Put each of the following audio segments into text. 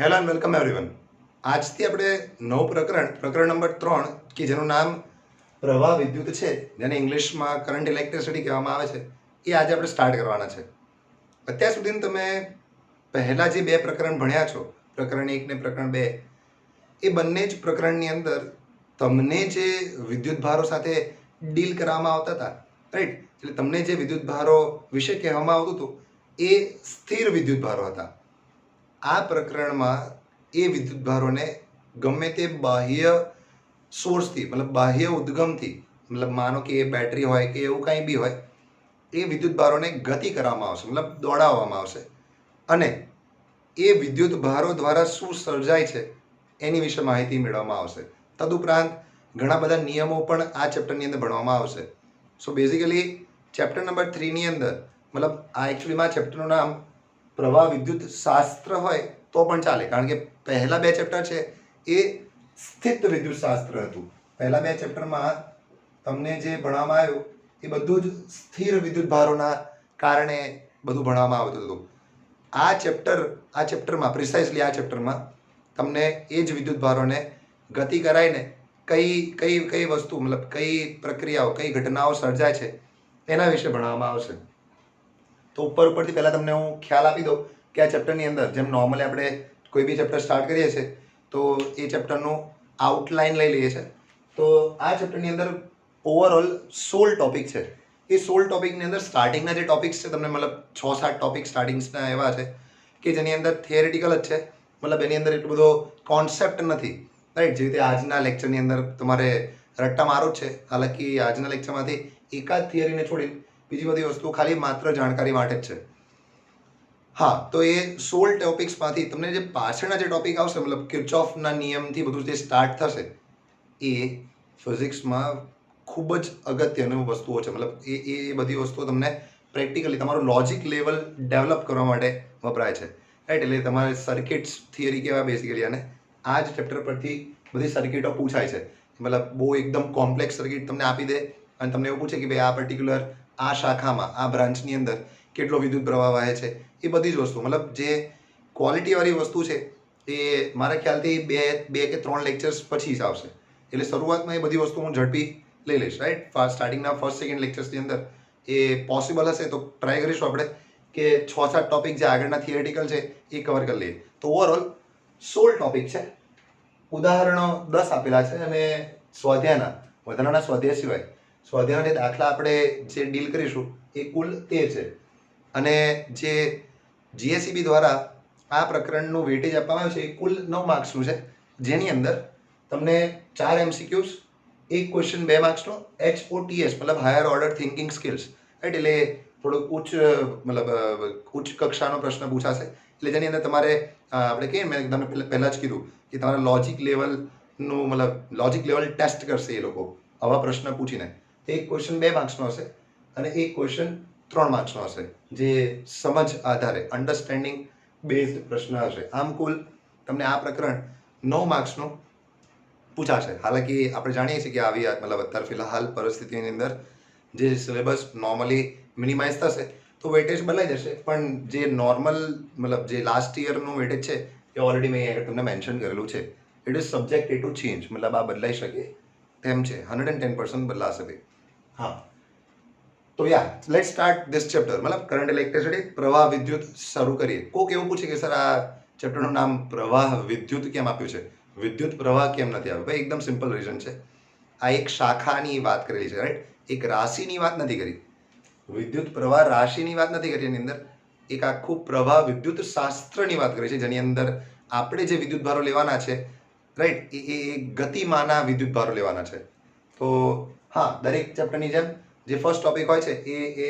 Hello and welcome everyone. આજથી આપણે નવું પ્રકરણ નંબર 3 કે જેનું નામ પ્રવાહ વિદ્યુત છે, જેને ઇંગ્લિશમાં કરંટ ઇલેક્ટ્રિસિટી કહેવામાં આવે છે, એ આજે આપણે સ્ટાર્ટ કરવાના છે. અત્યાર સુધી તમે પહેલાં જે બે પ્રકરણ ભણ્યા છો, પ્રકરણ 1 ને પ્રકરણ 2, એ બંને જ પ્રકરણની અંદર તમને જે વિદ્યુત ભારો સાથે ડીલ કરવામાં આવતા હતા, રાઈટ, એટલે તમને જે વિદ્યુત ભારો વિશે કહેવામાં આવતું હતું એ સ્થિર વિદ્યુત ભારો હતા. આ પ્રકરણમાં એ વિદ્યુત ભારોને ગમે તે બાહ્ય સોર્સથી, મતલબ બાહ્ય ઉદ્ગમથી, મતલબ માનો કે એ બેટરી હોય કે એવું કંઈ બી હોય, એ વિદ્યુત ભારોને ગતિ કરવામાં આવશે, મતલબ દોડાવવામાં આવશે, અને એ વિદ્યુત ભારો દ્વારા શું સર્જાય છે એની વિશે માહિતી મેળવવામાં આવશે. તદુપરાંત ઘણા બધા નિયમો પણ આ ચેપ્ટરની અંદર ભણવામાં આવશે. સો બેઝિકલી ચેપ્ટર નંબર 3 ની અંદર, મતલબ આ એકચ્યુઅલીમાં ચેપ્ટરનું નામ પ્રવાહ વિદ્યુત શાસ્ત્ર હોય તો પણ ચાલે, કારણ કે પહેલા બે ચેપ્ટર છે એ સ્થિત વિદ્યુત શાસ્ત્ર હતું. પહેલા બે ચેપ્ટરમાં તમને જે ભણવામાં આવ્યું એ બધું જ સ્થિર વિદ્યુત ભારોના કારણે બધું ભણવામાં આવતું હતું. આ ચેપ્ટરમાં પ્રિસાઇઝલી આ ચેપ્ટરમાં તમને એ જ વિદ્યુત ભારોને ગતિ કરાવીને કઈ વસ્તુ, મતલબ કઈ પ્રક્રિયાઓ, કઈ ઘટનાઓ સર્જાય છે એના વિશે ભણવામાં આવશે. તો ઉપરથી પહેલાં તમને હું ખ્યાલ આપી દઉં કે આ ચેપ્ટરની અંદર, જેમ નોર્મલી આપણે કોઈ બી ચેપ્ટર સ્ટાર્ટ કરીએ છીએ તો એ ચેપ્ટરનું આઉટલાઇન લઈ લઈએ છીએ. તો આ ચેપ્ટરની અંદર ઓવરઓલ 16 ટોપિક છે. એ 16 ટોપિકની અંદર સ્ટાર્ટિંગના જે ટોપિક્સ છે, તમને મતલબ 6-7 ટોપિક સ્ટાર્ટિંગ્સના એવા છે કે જેની અંદર થિયરિટિકલ જ છે, મતલબ એની અંદર એટલો બધો કોન્સેપ્ટ નથી, રાઈટ. જે રીતે આજના લેક્ચરની અંદર તમારે રટ્ટા મારો જ છે. હાલાકી આજના લેક્ચરમાંથી એકાદ થિયરીને છોડીને બીજી બધી વસ્તુ ખાલી માત્ર જાણકારી માટે જ છે. હા, તો એ 16 ટોપિક્સમાંથી તમને જે પાછળના જે ટોપિક આવશે, મતલબ કિર્ચોફના નિયમથી બધું જે સ્ટાર્ટ થશે, એ ફિઝિક્સમાં ખૂબ જ અગત્યની વસ્તુઓ છે. મતલબ એ બધી વસ્તુઓ તમને પ્રેક્ટિકલી તમારું લોજિક લેવલ ડેવલપ કરવા માટે વપરાય છે, રાઈટ. એટલે તમારે સર્કિટ્સ થિયરી કહેવાય બેઝિકલી, અને આ જ ચેપ્ટર પરથી બધી સર્કિટો પૂછાય છે. મતલબ બહુ એકદમ કોમ્પ્લેક્સ સર્કિટ તમને આપી દે અને તમને એવું પૂછે કે ભાઈ આ પર્ટિક્યુલર આ શાખામાં, આ બ્રાન્ચની અંદર કેટલો વિદ્યુત પ્રવાહ વહે છે, એ બધી જ વસ્તુ, મતલબ જે ક્વોલિટીવાળી વસ્તુ છે એ મારા ખ્યાલથી બે કે 3 લેક્ચર્સ પછી જ આવશે. એટલે શરૂઆતમાં એ બધી વસ્તુ હું ઝડપી લઈ લઈશ, રાઈટ. સ્ટાર્ટિંગના ફર્સ્ટ સેકન્ડ લેક્ચર્સની અંદર એ પોસિબલ હશે તો ટ્રાય કરીશું આપણે કે 6-7 ટોપિક જે આગળના થિયરિટિકલ છે એ કવર કરી લઈએ. તો ઓવરઓલ 16 ટોપિક છે. ઉદાહરણો 10 આપેલા છે, અને વધારાના સ્વાધ્યાય સિવાય સ્વાધ્યાયના દાખલા આપણે જે ડીલ કરીશું એ કુલ 13 છે. અને જે જીએસઈબી દ્વારા આ પ્રકરણનું વેટેજ આપવામાં આવ્યું છે એ કુલ 9 માર્ક્સનું છે, જેની અંદર તમને 4 MCQs, એક ક્વેશ્ચન 2 માર્ક્સનો, HOTS મતલબ higher order thinking skills, right. એટલે થોડુંક ઉચ્ચ કક્ષાનો પ્રશ્ન પૂછાશે. એટલે જેની અંદર તમારે આપણે કહીએ, મેં તમને પહેલાં જ કીધું કે તમારા લોજિક લેવલનું, મતલબ લોજિક લેવલ ટેસ્ટ કરશે એ લોકો આવા પ્રશ્ન પૂછીને. એક ક્વેશ્ચન 2 માર્ક્સનો હશે અને એક ક્વેશ્ચન 3 માર્ક્સનો હશે, જે સમજ આધારે અન્ડરસ્ટેન્ડિંગ બેઝડ પ્રશ્ન હશે. આમ કુલ તમને આ પ્રકરણ 9 માર્ક્સનું પૂછાશે. હાલાકી આપણે જાણીએ છીએ કે આવી મતલબ અત્યારે ફિલહાલ પરિસ્થિતિની અંદર જે સિલેબસ નોર્મલી મિનિમાઇઝ થશે તો વેટેજ બદલાઈ જશે, પણ જે નોર્મલ, મતલબ જે લાસ્ટ યરનું વેટેજ છે એ ઓલરેડી મેં આગળ તમને મેન્શન કરેલું છે. ઇટ ઇઝ સબ્જેક્ટેડ ટુ ચેન્જ, મતલબ આ બદલાઈ શકે તેમ છે, 110% બદલાશે ભાઈ. હા, તો લેટ્સ સ્ટાર્ટ ધીસ ચેપ્ટર, મતલબ કરંટ ઇલેક્ટ્રિસિટી, પ્રવાહ વિદ્યુત શરૂ કરીએ. કોક એવું પૂછે કે સર આ ચેપ્ટરનું નામ પ્રવાહ વિદ્યુત કેમ આપ્યું છે, વિદ્યુત પ્રવાહ કેમ નથી આપ્યું? ભાઈ એકદમ સિમ્પલ રીઝન છે. આ એક શાખાની વાત કરેલી છે, રાઈટ. એક રાશિની વાત નથી કરી, વિદ્યુત પ્રવાહ રાશિની વાત નથી કરી. એની અંદર એક આખું પ્રવાહ વિદ્યુત શાસ્ત્રની વાત કરી છે, જેની અંદર આપણે જે વિદ્યુત ભારો લેવાના છે, રાઈટ, એ ગતિમાના વિદ્યુત ભારો લેવાના છે. તો હા, દરેક ચેપ્ટરની જેમ જે ફર્સ્ટ ટોપિક હોય છે એ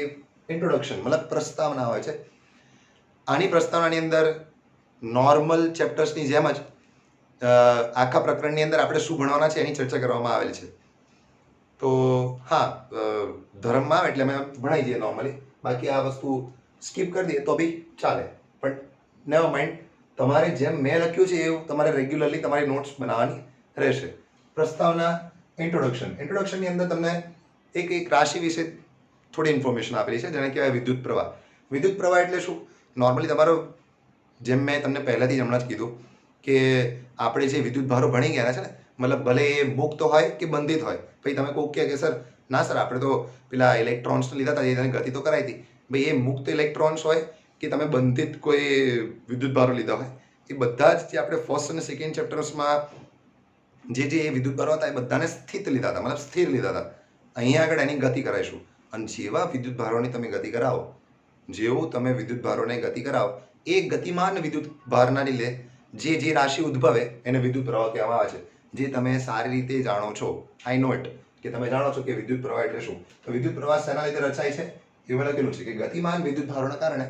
ઇન્ટ્રોડક્શન, મતલબ પ્રસ્તાવના હોય છે. આની પ્રસ્તાવનાની અંદર નોર્મલ ચેપ્ટર્સની જેમ જ આખા પ્રકરણની અંદર આપણે શું ભણવાના છે એની ચર્ચા કરવામાં આવેલ છે. તો હા, ધર્મમાં આવે એટલે અમે ભણાઈ દઈએ નોર્મલી, બાકી આ વસ્તુ સ્કીપ કરી દઈએ તો બી ચાલે. બટ નેવર માઇન્ડ, તમારે જેમ મેં લખ્યું છે એવું તમારે રેગ્યુલરલી તમારી નોટ્સ બનાવવાની રહેશે. પ્રસ્તાવના, ઇન્ટ્રોડક્શનની અંદર તમને એક રાશિ વિશે થોડી ઇન્ફોર્મેશન આપેલી છે, જેને કહેવાય વિદ્યુત પ્રવાહ. વિદ્યુત પ્રવાહ એટલે શું? નોર્મલી તમારો, જેમ મેં તમને પહેલાંથી જ હમણાં જ કીધું કે આપણે જે વિદ્યુત ભારો ભણી ગયા છે ને, મતલબ ભલે એ મુક્ત હોય કે બંધિત હોય, ભાઈ તમે કહો કે સર ના સર આપણે તો પેલા ઇલેક્ટ્રોન્સ લીધા હતા એને ગતિ તો કરાવી હતી, ભાઈ એ મુક્ત ઇલેક્ટ્રોન્સ હોય કે તમે બંધિત કોઈ વિદ્યુત ભારો લીધા હોય, એ બધા જ જે આપણે ફર્સ્ટ અને સેકન્ડ ચેપ્ટર્સમાં જે વિદ્યુત ભારો હતા એ બધાને સ્થિત લીધા હતા, મતલબ સ્થિર લીધા હતા. અહીંયા આગળ એની ગતિ કરાવીશું અને જેવા વિદ્યુત ભારોની તમે ગતિ કરાવો, જેવું તમે વિદ્યુત ભારોને ગતિ કરાવો, એ ગતિમાન વિદ્યુત ભારના લીધે જે રાશિ ઉદ્ભવે એને વિદ્યુત પ્રવાહ કહેવામાં આવે છે, જે તમે સારી રીતે જાણો છો. આઈ નો ઇટ કે તમે જાણો છો કે વિદ્યુત પ્રવાહ એટલે શું. તો વિદ્યુત પ્રવાહ શેના લીધે રચાય છે એવું લખેલું છે કે ગતિમાન વિદ્યુત ભારોના કારણે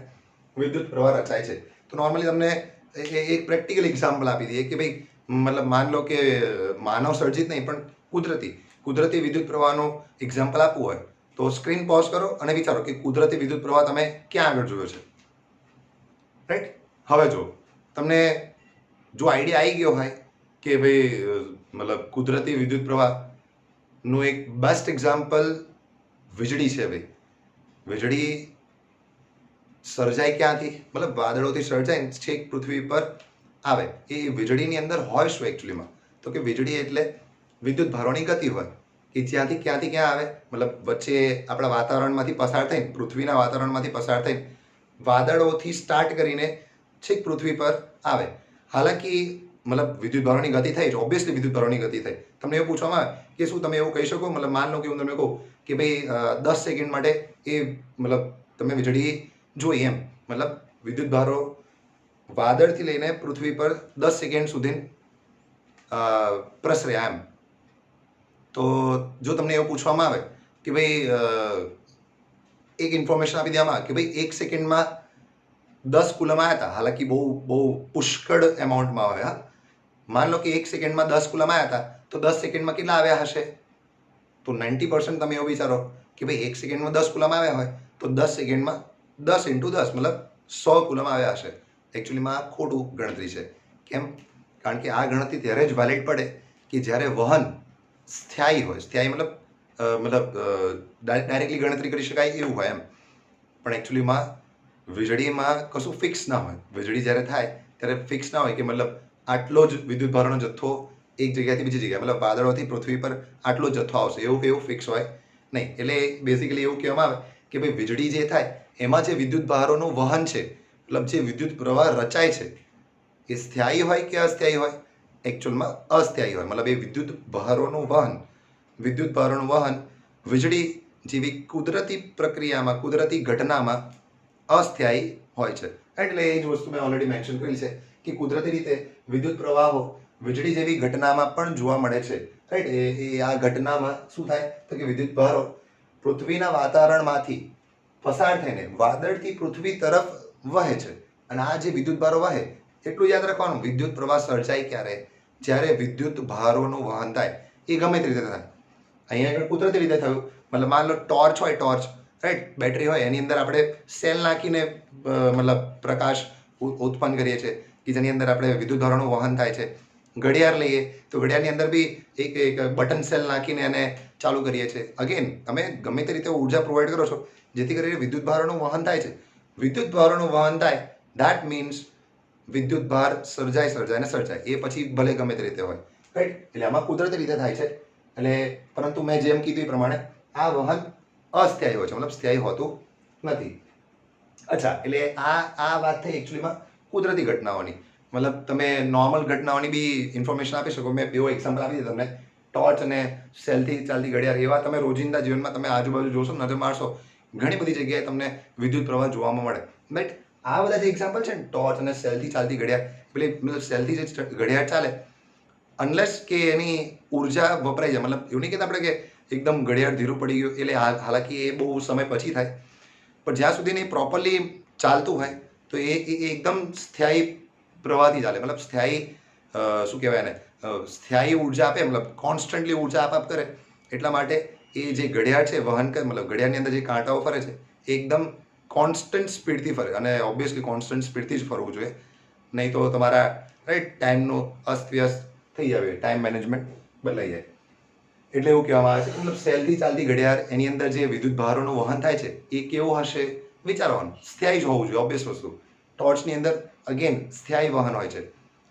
વિદ્યુત પ્રવાહ રચાય છે. તો નોર્મલી તમને એક પ્રેક્ટિકલ એક્ઝામ્પલ આપી દઈએ કે ભાઈ મતલબ માન લો કે માનવ સર્જિત નહીં પણ કુદરતી વિદ્યુત પ્રવાહનું એક્ઝામ્પલ આપવું હોય તો સ્ક્રીન પોઝ કરો અને વિચારો કે કુદરતી વિદ્યુત પ્રવાહ તમે ક્યાં આગળ જોયો છે. રાઈટ. હવે જો તમને જો આઈડિયા આવી ગયો હોય કે ભાઈ મતલબ કુદરતી વિદ્યુત પ્રવાહનું એક બેસ્ટ એક્ઝામ્પલ વીજળી છે. ભાઈ વીજળી સર્જાય ક્યાંથી, મતલબ વાદળોથી સર્જાય છેક પૃથ્વી પર આવે. એ વીજળીની અંદર હોય શું એકચ્યુઅલીમાં, તો કે વીજળી એટલે વિદ્યુત ભારોની ગતિ હોય કે ક્યાંથી ક્યાં આવે, મતલબ વચ્ચે આપણા વાતાવરણમાંથી પસાર થઈને, પૃથ્વીના વાતાવરણમાંથી પસાર થઈને વાદળોથી સ્ટાર્ટ કરીને છેક પૃથ્વી પર આવે. હાલાકી મતલબ વિદ્યુત ભારોની ગતિ થઈ છે, ઓબ્વિયસલી વિદ્યુત ભારોની ગતિ થઈ. તમને એવું પૂછવામાં આવે કે શું તમે એવું કહી શકો, મતલબ માન લો કે હું તમને કહું કે ભાઈ 10 સેકન્ડ માટે એ મતલબ તમે વીજળી જોઈ એમ, મતલબ વિદ્યુત ભારો વાદળથી લઈને પૃથ્વી પર 10 સેકન્ડ સુધી પ્રસર્યા એમ. તો જો તમને એવું પૂછવામાં આવે કે ભાઈ એક ઇન્ફોર્મેશન આપી દેવામાં આવે કે ભાઈ 1 સેકન્ડમાં 10 કુલમ આવ્યા હતા, હાલાકી બહુ પુષ્કળ એમાઉન્ટમાં આવે. હા, માન લો કે 1 સેકન્ડમાં 10 કુલમ આવ્યા હતા, તો 10 સેકન્ડમાં કેટલા આવ્યા હશે? તો 90% તમે એવું વિચારો કે ભાઈ 1 સેકન્ડમાં 10 કુલમ આવ્યા હોય તો 10 સેકન્ડમાં 10 × 10 મતલબ 100 કુલમ આવ્યા હશે. એકચ્યુઅલીમાં આ ખોટું ગણતરી છે. કેમ? કારણ કે આ ગણતરી ત્યારે જ વેલિડ પડે કે જ્યારે વહન સ્થાયી હોય. સ્થાયી મતલબ ડાયરેક્ટલી ગણતરી કરી શકાય એવું હોય એમ. પણ એકચ્યુઅલીમાં વીજળીમાં કશું ફિક્સ ના હોય. વીજળી જ્યારે થાય ત્યારે ફિક્સ ના હોય કે મતલબ આટલો જ વિદ્યુત ભારોનો જથ્થો એક જગ્યાએથી બીજી જગ્યાએ, મતલબ વાદળોથી પૃથ્વી પર આટલો જ જથ્થો આવશે એવું ફિક્સ હોય નહીં. એટલે બેઝિકલી એવું કહેવામાં આવે કે ભાઈ વીજળી જે થાય એમાં જે વિદ્યુત ભારોનું વહન છે, મતલબ જે વિદ્યુત પ્રવાહ રચાય છે એ સ્થાયી હોય કે અસ્થાયી હોય? એકચ્યુઅલમાં અસ્થાયી હોય. મતલબ એ વિદ્યુત ભારોનું વહન વીજળી જેવી કુદરતી પ્રક્રિયામાં, કુદરતી ઘટનામાં અસ્થાયી હોય છે. એટલે એ જ વસ્તુ મેં ઓલરેડી મેન્શન કરેલી છે કે કુદરતી રીતે વિદ્યુત પ્રવાહો વીજળી જેવી ઘટનામાં પણ જોવા મળે છે. રાઈટ. એ આ ઘટનામાં શું થાય તો કે વિદ્યુત ભારો પૃથ્વીના વાતાવરણમાંથી પસાર થઈને વાદળથી પૃથ્વી તરફ વહે છે. અને આ જે વિદ્યુત ભારો વહે એટલું યાદ રાખવાનું, વિદ્યુત પ્રવાહ સર્જાય ક્યારે? જ્યારે વિદ્યુત ભારોનું વહન થાય. એ ગમે તે રીતે થાય. અહીંયા આગળ કુદરતી રીતે થયું, મતલબ માન લો ટોર્ચ હોય, રાઈટ, બેટરી હોય, એની અંદર આપણે સેલ નાખીને મતલબ પ્રકાશ ઉત્પન્ન કરીએ છીએ કે જેની અંદર આપણે વિદ્યુત ભારોનું વહન થાય છે. ઘડિયાળ લઈએ તો ઘડિયાળની અંદર બી એક બટન સેલ નાખીને એને ચાલુ કરીએ છીએ. અગેન તમે ગમે તે રીતે ઉર્જા પ્રોવાઈડ કરો છો જેથી કરીને વિદ્યુત ભારોનું વહન થાય છે. વિદ્યુત ભારોનું વહન થાય ધેટ મીન્સ વિદ્યુત ભાર સર્જાય. એ પછી ભલે ગમે તે રીતે હોય. રાઈટ. એટલે આમાં કુદરતી રીતે થાય છે. એટલે પરંતુ મેં જેમ કીધું એ પ્રમાણે આ વહન અસ્થાયી હોય છે, મતલબ સ્થાયી હોતું નથી. અચ્છા, એટલે આ વાત થઈ એકચ્યુઅલીમાં કુદરતી ઘટનાઓની. મતલબ તમે નોર્મલ ઘટનાઓની બી ઇન્ફોર્મેશન આપી શકો. મેં એવો એક્ઝામ્પલ આપી દીધું તમને. ટોર્ચ અને સેલથી ચાલતી ઘડિયાળ, એવા તમે રોજિંદા જીવનમાં તમે આજુબાજુ જોશો, નજર મારશો, ઘણી બધી જગ્યાએ તમને વિદ્યુત પ્રવાહ જોવામાં મળે. બટ આ બધા જે એક્ઝામ્પલ છે ને, ટોર્ચ અને સેલથી ચાલતી ઘડિયાળ, પેલી મતલબ સેલથી જે ઘડિયાળ ચાલે, અનલેસ કે એની ઉર્જા વપરાઈ જાય, મતલબ એવું નહીં કહેતા આપણે કે એકદમ ઘડિયાળ ધીરું પડી ગયું, એટલે હાલાકી એ બહુ સમય પછી થાય, પણ જ્યાં સુધી નહીં પ્રોપરલી ચાલતું હોય તો એ એકદમ સ્થાયી પ્રવાહથી ચાલે. મતલબ સ્થાયી શું કહેવાય એને, સ્થાયી ઉર્જા આપે, મતલબ કોન્સ્ટન્ટલી ઉર્જા આપ કરે. એટલા માટે એ જે ઘડિયાળ છે વહન કરે, મતલબ ઘડિયાળની અંદર જે કાંટાઓ ફરે છે એ એકદમ કોન્સ્ટન્ટ સ્પીડથી ફરે. અને ઓબ્વિયસલી કોન્સ્ટન્ટ સ્પીડથી જ ફરવું જોઈએ, નહીં તો તમારા રાઈટ ટાઈમનું અસ્તવ્યસ્ત થઈ જાય, ટાઈમ મેનેજમેન્ટ બદલાઈ જાય. એટલે એવું કહેવામાં આવે છે કે મતલબ સેલથી ચાલતી ઘડિયાળ, એની અંદર જે વિદ્યુત ભારોનું વહન થાય છે એ કેવું હશે વિચારવાનું. સ્થાયી જ હોવું જોઈએ, ઓબ્વિયસ વસ્તુ. ટોર્ચની અંદર અગેન સ્થાયી વહન હોય છે.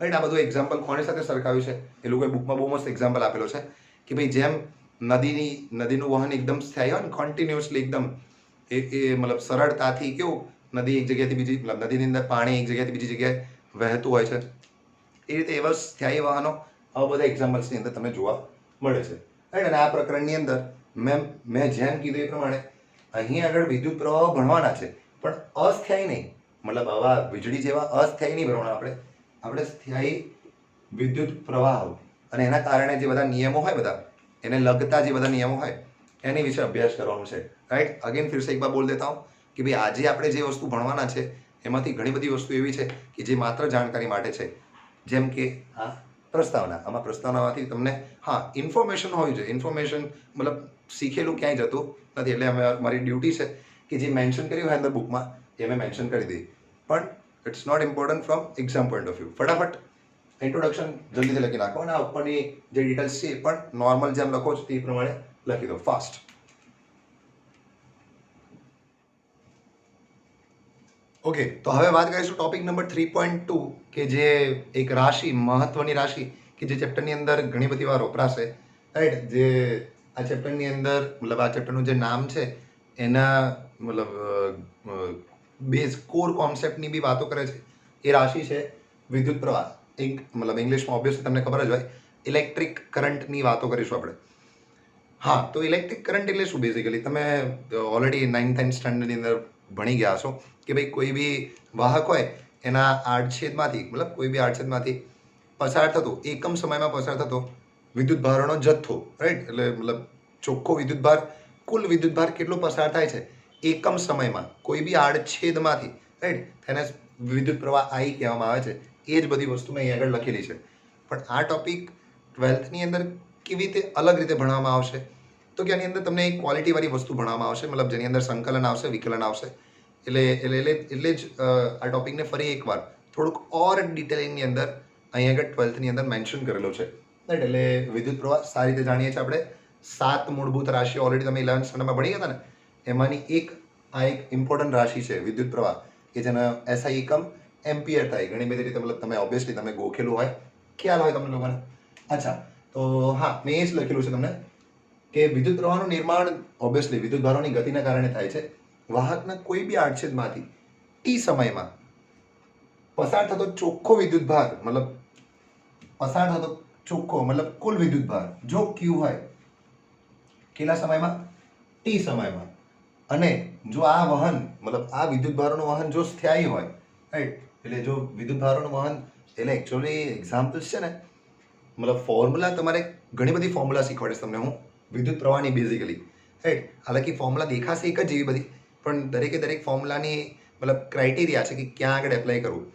રાઈટ. આ બધું એક્ઝામ્પલ કોની સાથે સરખાવ્યું છે? એ લોકોએ બુકમાં બહુ મસ્ત એક્ઝામ્પલ આપેલો છે કે ભાઈ જેમ નદીનું વહન એકદમ સ્થાયી હોય ને, કન્ટિન્યુઅસલી એકદમ મતલબ સરળતાથી કેવું નદી એક જગ્યાએથી બીજી મતલબ નદીની અંદર પાણી એક જગ્યાએથી બીજી જગ્યાએ વહેતું હોય છે, એ રીતે એવા સ્થાયી વાહનો આવા બધા એક્ઝામ્પલ્સની અંદર તમને જોવા મળે છે. રાઈટ. અને આ પ્રકરણની અંદર મેં જેમ કીધું એ પ્રમાણે અહીં આગળ વિદ્યુત પ્રવાહો ભણવાના છે, પણ અસ્થાયી નહીં. મતલબ આવા વીજળી જેવા અસ્થાયી નહીં ભણવાના આપણે સ્થાયી વિદ્યુત પ્રવાહો અને એના કારણે જે બધા નિયમો હોય, બધા એને લગતા જે બધા નિયમો હોય એની વિશે અભ્યાસ કરવાનો છે. રાઈટ. અગેન ફિર સે એક બાર બોલ દેતા હું કે ભાઈ આજે આપણે જે વસ્તુ ભણવાના છે એમાંથી ઘણી બધી વસ્તુ એવી છે કે જે માત્ર જાણકારી માટે છે. જેમ કે આ પ્રસ્તાવના. આમાં પ્રસ્તાવનામાંથી તમને ઇન્ફોર્મેશન હોવી જોઈએ. ઇન્ફોર્મેશન મતલબ શીખેલું ક્યાંય જતું નથી, એટલે અમે મારી ડ્યુટી છે કે જે મેન્શન કર્યું હોય અંદર બુકમાં એ અમે મેન્શન કરી દઈએ, પણ it's not important from exam point of view. ફટાફટ ઇન્ટ્રોડક્શન જલ્દીથી લખી નાખો અને આ ઉપરની જે ડિટેલ્સ છે એ પણ નોર્મલ જેમ લખો છો તે પ્રમાણે લખી દો ફાસ્ટ. ઓકે, તો હવે વાત કરીશું ટોપિક નંબર 3.2 કે જે એક રાશિ, મહત્વની રાશિ કે જે ચેપ્ટરની અંદર ઘણી બધી વાર વપરાશે. રાઈટ. જે આ ચેપ્ટરની અંદર મતલબ આ ચેપ્ટરનું જે નામ છે એના મતલબ બેઝ કોર કોન્સેપ્ટની બી વાતો કરે છે. એ રાશિ છે વિદ્યુત પ્રવાહ. મતલબ ઇંગ્લિશમાં ઓબ્વિયસલી તમને ખબર જ હોય ઇલેક્ટ્રિક કરંટની વાતો કરીશું આપણે. હા, તો ઇલેક્ટ્રિક કરંટ એટલે શું? બેઝિકલી તમે ઓલરેડી 9th સ્ટાન્ડર્ડની અંદર ભણી ગયા છો કે ભાઈ કોઈ બી વાહક હોય એના આડછેદમાંથી મતલબ કોઈ બી આડછેદમાંથી પસાર થતો એકમ સમયમાં પસાર થતો વિદ્યુત ભારનો જથ્થો. રાઈટ. એટલે મતલબ ચોખ્ખો વિદ્યુત ભાર, કુલ વિદ્યુત ભાર કેટલો પસાર થાય છે એકમ સમયમાં કોઈ બી આડછેદમાંથી. રાઈટ. તેને વિદ્યુત પ્રવાહ આઈ કહેવામાં આવે છે. એ જ બધી વસ્તુ મેં અહીં આગળ લખેલી છે. પણ આ ટોપિક 12thની અંદર કેવી રીતે અલગ રીતે ભણવામાં આવશે? તો કે આની અંદર તમને એક ક્વોલિટીવાળી વસ્તુ ભણવામાં આવશે, મતલબ જેની અંદર સંકલન આવશે, વિકલન આવશે. એટલે જ આ ટોપિકને ફરી એકવાર થોડુંક ઓર ડિટેલિંગની અંદર અહીં આગળ 12thની અંદર મેન્શન કરેલો છે. રાઈટ. એટલે વિદ્યુત પ્રવાહ સારી રીતે જાણીએ છીએ આપણે. 7 મૂળભૂત રાશિઓ ઓલરેડી તમે 11th સ્ટાન્ડર્ડમાં ભણી ગયા હતા ને, એમાંની એક ઇમ્પોર્ટન્ટ રાશિ છે વિદ્યુત પ્રવાહ કે જેના એસઆઈ એકમ એમ્પિયર થાય. ઘણી બધી રીતે મતલબ તમે ઓબ્વિયસલી તમે ગોખેલું હોય, ખ્યાલ હોય તમને લોકોને. અચ્છા, તો હા, મેં એ જ લખેલું છે તમને કે વિદ્યુત પ્રવાહનું નિર્માણ ઓબ્વિયસલી વિદ્યુત ભારોની ગતિના કારણે થાય છે. વાહકના કોઈ બી આડછેદમાંથી ટી સમયમાં પસાર થતો ચોખ્ખો વિદ્યુત ભાર મતલબ પસાર થતો ચોખ્ખો મતલબ કુલ વિદ્યુત ભાર જો ક્યુ હોય કેટલા સમયમાં? ટી સમયમાં. અને જો આ વહન મતલબ આ વિદ્યુત ભારોનું વહન જો સ્થાયી હોય, રાઈટ. એટલે જો વિદ્યુત ભારોનું વહન એટલે એકચ્યુઅલી એક્ઝામ્પલ્સ છે ને, મતલબ ફોર્મ્યુલા તમારે ઘણી બધી ફોર્મ્યુલા શીખવાડીશ તમને હું વિદ્યુત પ્રવાહની બેઝિકલી. રાઈટ. હાલાકી ફોર્મ્યુલા દેખાશે એક જ જેવી બધી, પણ દરેક ફોર્મ્યુલાની મતલબ ક્રાઇટેરિયા છે કે ક્યાં આગળ એપ્લાય કરવું.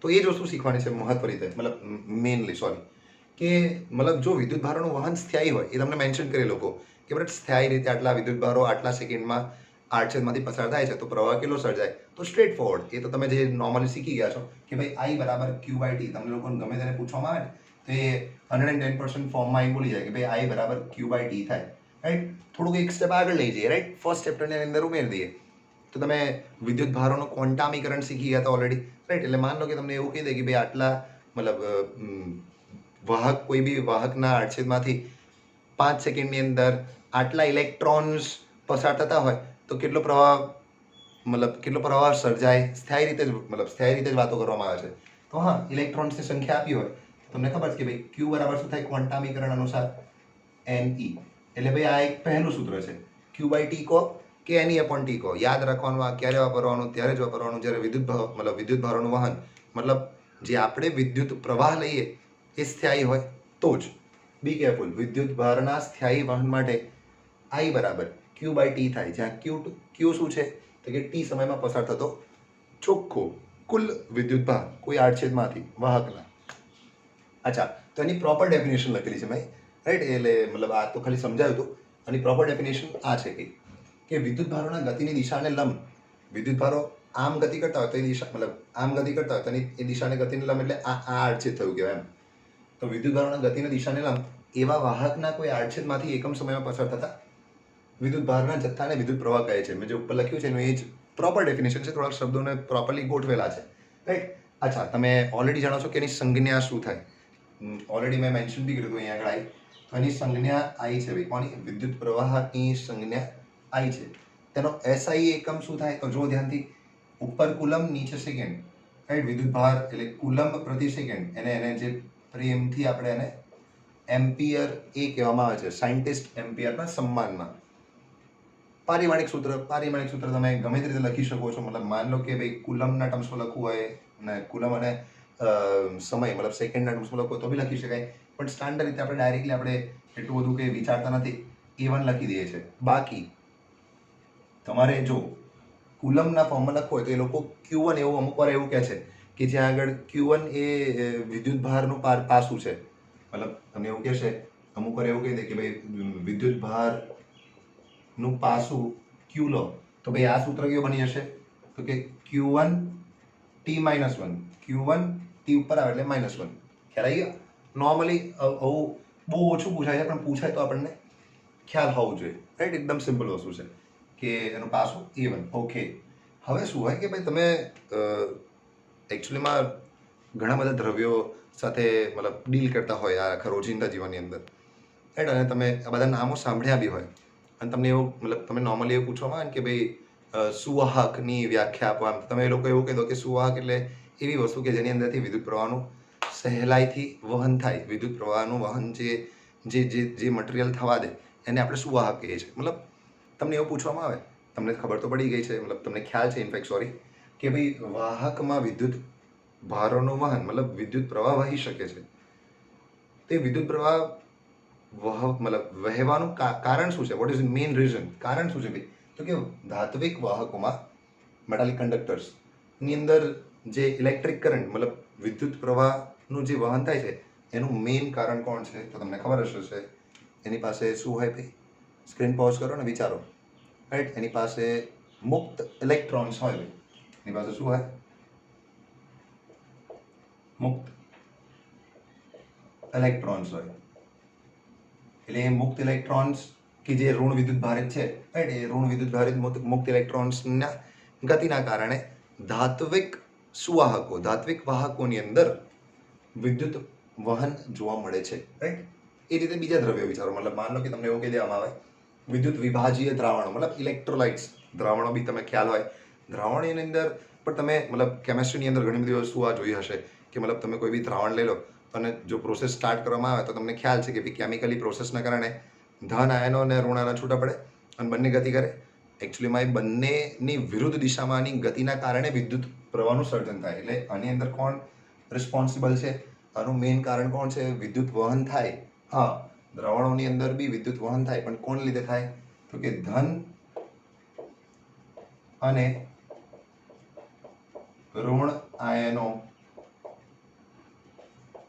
તો એ જ વસ્તુ શીખવાની છે મહત્વ રીતે, મતલબ મેઇનલી કે મતલબ જો વિદ્યુત ભારોનું વહન સ્થાયી હોય એ તમને મેન્શન કરી લોકો કે બટ સ્થાયી રીતે આટલા વિદ્યુત ભારો આટલા સેકન્ડમાં આડછેદમાંથી પસાર થાય છે તો પ્રવાહ કેટલો સર્જાય? તો સ્ટ્રેટ ફોરવર્ડ એ તો તમે જે નોર્મલી શીખી ગયા છો કે ભાઈ આઈ બરાબર ક્યુ બાય ટી. તમને લોકોને ગમે તેને પૂછવામાં આવે ને તો એ 110% ફોર્મમાં અહીં બોલી જાય કે ભાઈ આઈ બરાબર ક્યુ બાય ટી થાય. રાઈટ. થોડુંક એક સ્ટેપ આગળ લઈ જઈએ. રાઈટ. ફર્સ્ટ ચેપ્ટરની અંદર ઉમેરી દઈએ તો તમે વિદ્યુત ભારોનું ક્વોન્ટામીકરણ શીખી ગયા હતા ઓલરેડી. રાઈટ. એટલે માન લો કે તમને એવું કહી દે કે ભાઈ આટલા મતલબ વાહક કોઈ બી વાહકના આડછેદમાંથી 5 સેકન્ડની અંદર આટલા ઇલેક્ટ્રોન્સ પસાર થતા હોય તો કેટલો પ્રવાહ સર્જાય? સ્થાયી રીતે જ વાતો કરવામાં આવે છે. તો હા, ઇલેક્ટ્રોન્સની સંખ્યા આપી હોય તમને ખબર છે કે ભાઈ ક્યુ બરાબર શું થાય ક્વોન્ટામીકરણ અનુસાર? NE. એટલે ભાઈ આ એક પહેલું સૂત્ર છે. ક્યુ બાય ટી કહો કે NE અપોન ટી કહો, યાદ રાખવાનું આ ક્યારે વાપરવાનું? ત્યારે જ વાપરવાનું જ્યારે વિદ્યુત ભારોનું વહન મતલબ જે આપણે વિદ્યુત પ્રવાહ લઈએ એ સ્થાયી હોય તો જ. Be careful. વિદ્યુત ભારના સ્થાયી વહન માટે આઈ બરાબર ક્યુ બાય ટી થાય, જ્યાં ક્યુ શું છે તો કે ટી સમયમાં પસાર થતો ચોખ્ખો કુલ વિદ્યુત ભાર કોઈ આડછેદમાંથી વાહકના. અચ્છા, તો એની પ્રોપર ડેફિનેશન લખેલી છે મેં. રાઈટ. એટલે મતલબ આ તો ખાલી સમજાવ્યું હતું. અને પ્રોપર ડેફિનેશન આ છે કે વિદ્યુત ભારોના ગતિની દિશાને લંબ વિદ્યુત ભારો આમ ગતિ કરતા હોય તો એ દિશા મતલબ આમ ગતિ કરતા હોય તો એ દિશાને ગતિને લંબ એટલે આ આડછેદ થયું કહેવાય એમ. તો વિદ્યુત ભારોના ગતિની દિશાને લંબ એવા વાહકના કોઈ આડછેદમાંથી એકમ સમયમાં પસાર થતા વિદ્યુત ભારના જથ્થાને વિદ્યુત પ્રવાહ કહે છે. મેં જે ઉપર લખ્યું છે એનું એ જ પ્રોપર ડેફિનેશન છે. થોડાક શબ્દોને પ્રોપરલી ગોઠવેલા છે. રાઈટ. અચ્છા, તમે ઓલરેડી જાણો છો કે એની સંજ્ઞા શું થાય. ઓલરેડી મેં મેન્શન બી કર્યું હતું અહીંયા આગળ આઈ. તો એની સંજ્ઞા આઈ છે ભાઈ. કોની? વિદ્યુત પ્રવાહની સંજ્ઞા આઈ છે. તેનો એસઆઈ એકમ શું થાય? તો જો ધ્યાનથી, ઉપર કુલમ નીચે સેકન્ડ, રાઈટ. વિદ્યુત ભાર એટલે કુલમ પ્રતિ સેકન્ડ. એને જે પ્રેમથી આપણે એને એમ્પિયર એ કહેવામાં આવે છે, સાયન્ટિસ્ટ એમ્પિયરના સન્માનમાં. પારિમાણિક સૂત્ર તમે ગમે તે રીતે લખી શકો છો. મતલબ માન લો કે ભાઈ કુલમના ટર્મ્સમાં લખવું હોય અને કુલમ અને સમય મતલબ સેકન્ડના ટર્મ્સમાં લખવું તો બી લખી શકાય. પણ સ્ટાન્ડર્ડ રીતે આપણે ડાયરેક્ટલી આપણે એટલું બધું કંઈ વિચારતા નથી, E1 લખી દઈએ છીએ. બાકી તમારે જો કુલમના ફોર્મમાં લખવું હોય તો એ લોકો Q1 એવું અમુક વાર એવું કહે છે કે જ્યાં આગળ Q1 એ વિદ્યુત ભારનું પાસું છે. મતલબ તમને એવું કહેશે, અમુક વાર એવું કહી દે કે ભાઈ વિદ્યુત ભારનું પાસું Q લો, તો ભાઈ આ સૂત્ર કેવું બની જશે? તો કે Q1 T-1. Q1 T ઉપર આવે એટલે -1. ખ્યાલ આવી ગયો? નોર્મલી આવું બહુ ઓછું પૂછાય છે, પણ પૂછાય તો આપણને ખ્યાલ હોવું જોઈએ, રાઈટ. એકદમ સિમ્પલ વસ્તુ છે કે એનું પાસું E1. ઓકે, હવે શું હોય કે ભાઈ તમે એકચ્યુઅલીમાં ઘણા બધા દ્રવ્યો સાથે મતલબ ડીલ કરતા હોય આ આખા રોજિંદા જીવનની અંદર, રાઈટ. અને તમે આ બધા નામો સાંભળ્યા બી હોય અને તમને એવું મતલબ તમે નોર્મલી એવું પૂછવામાં આવે કે ભાઈ સુવાહકની વ્યાખ્યા આપો. આમ તમે એ લોકો એવું કહી દો કે સુવાહક એટલે એવી વસ્તુ કે જેની અંદરથી વિદ્યુત પ્રવાહનું સહેલાઈથી વહન થાય. વિદ્યુત પ્રવાહનું વહન જે મટીરિયલ થવા દે એને આપણે સુવાહક કહીએ છીએ. મતલબ તમને એવું પૂછવામાં આવે, તમને ખબર તો પડી ગઈ છે, મતલબ તમને ખ્યાલ છે ઇનફેક્ટ, સોરી, કે ભાઈ વાહકમાં વિદ્યુત ભારોનું વહન મતલબ વિદ્યુત પ્રવાહ વહી શકે છે. તે વિદ્યુત પ્રવાહ મતલબ વહેવાનું કારણ શું છે? What is main reason? કારણ શું છે ભાઈ? તો કે ધાત્વિક વાહકોમાં મેટાલિક કંડક્ટર્સની અંદર જે ઇલેક્ટ્રિક કરંટ મતલબ વિદ્યુત પ્રવાહનું જે વહન થાય છે એનું મેઇન કારણ કોણ છે? તો તમને ખબર હશે. એની પાસે શું હોય ભાઈ? સ્ક્રીન પોઝ કરો ને વિચારો, રાઈટ. એની પાસે મુક્ત ઇલેક્ટ્રોન્સ હોય ભાઈ. એની પાસે શું હોય? મુક્ત ઇલેક્ટ્રોન્સ હોય. એટલે એ મુક્ત ઇલેક્ટ્રોન્સ કે જે ઋણ વિદ્યુત ભારિત છે, રાઈટ, એ ઋણ વિદ્યુત ભારિત મુક્ત ઇલેક્ટ્રોન્સના ગતિના કારણે ધાત્વિક સુવાહકો, ધાત્વિક વાહકોની અંદર વિદ્યુત વહન જોવા મળે છે, રાઈટ. એ રીતે બીજા દ્રવ્યો વિચારો. મતલબ માન લો કે તમને એવું કહી દેવામાં આવે વિદ્યુત વિભાજીય દ્રાવણો, મતલબ ઇલેક્ટ્રોલાઇટ્સ દ્રાવણો બી તમે ખ્યાલ હોય. દ્રાવણની અંદર પણ તમે મતલબ કેમેસ્ટ્રીની અંદર ઘણી બધી વસ્તુ આ જોઈ હશે કે મતલબ તમે કોઈ બી દ્રાવણ લઈ લો અને જો પ્રોસેસ સ્ટાર્ટ કરવામાં આવે તો તમને ખ્યાલ છે કે ભાઈ કેમિકલી પ્રોસેસના કારણે ધન આયનો અને ઋણ આયનો છૂટા પડે અને બંને ગતિ કરે. એકચ્યુઅલીમાં એ બંનેની વિરુદ્ધ દિશામાંની ગતિના કારણે વિદ્યુત પ્રવાહનું સર્જન થાય. એટલે આની અંદર કોણ રિસ્પોન્સિબલ છે? આનું મેઇન કારણ કોણ છે? વિદ્યુત વહન થાય. હા, દ્રાવણોની અંદર બી વિદ્યુત વહન થાય, પણ કોણ લીધે થાય? તો કે ધન અને ઋણ આયનો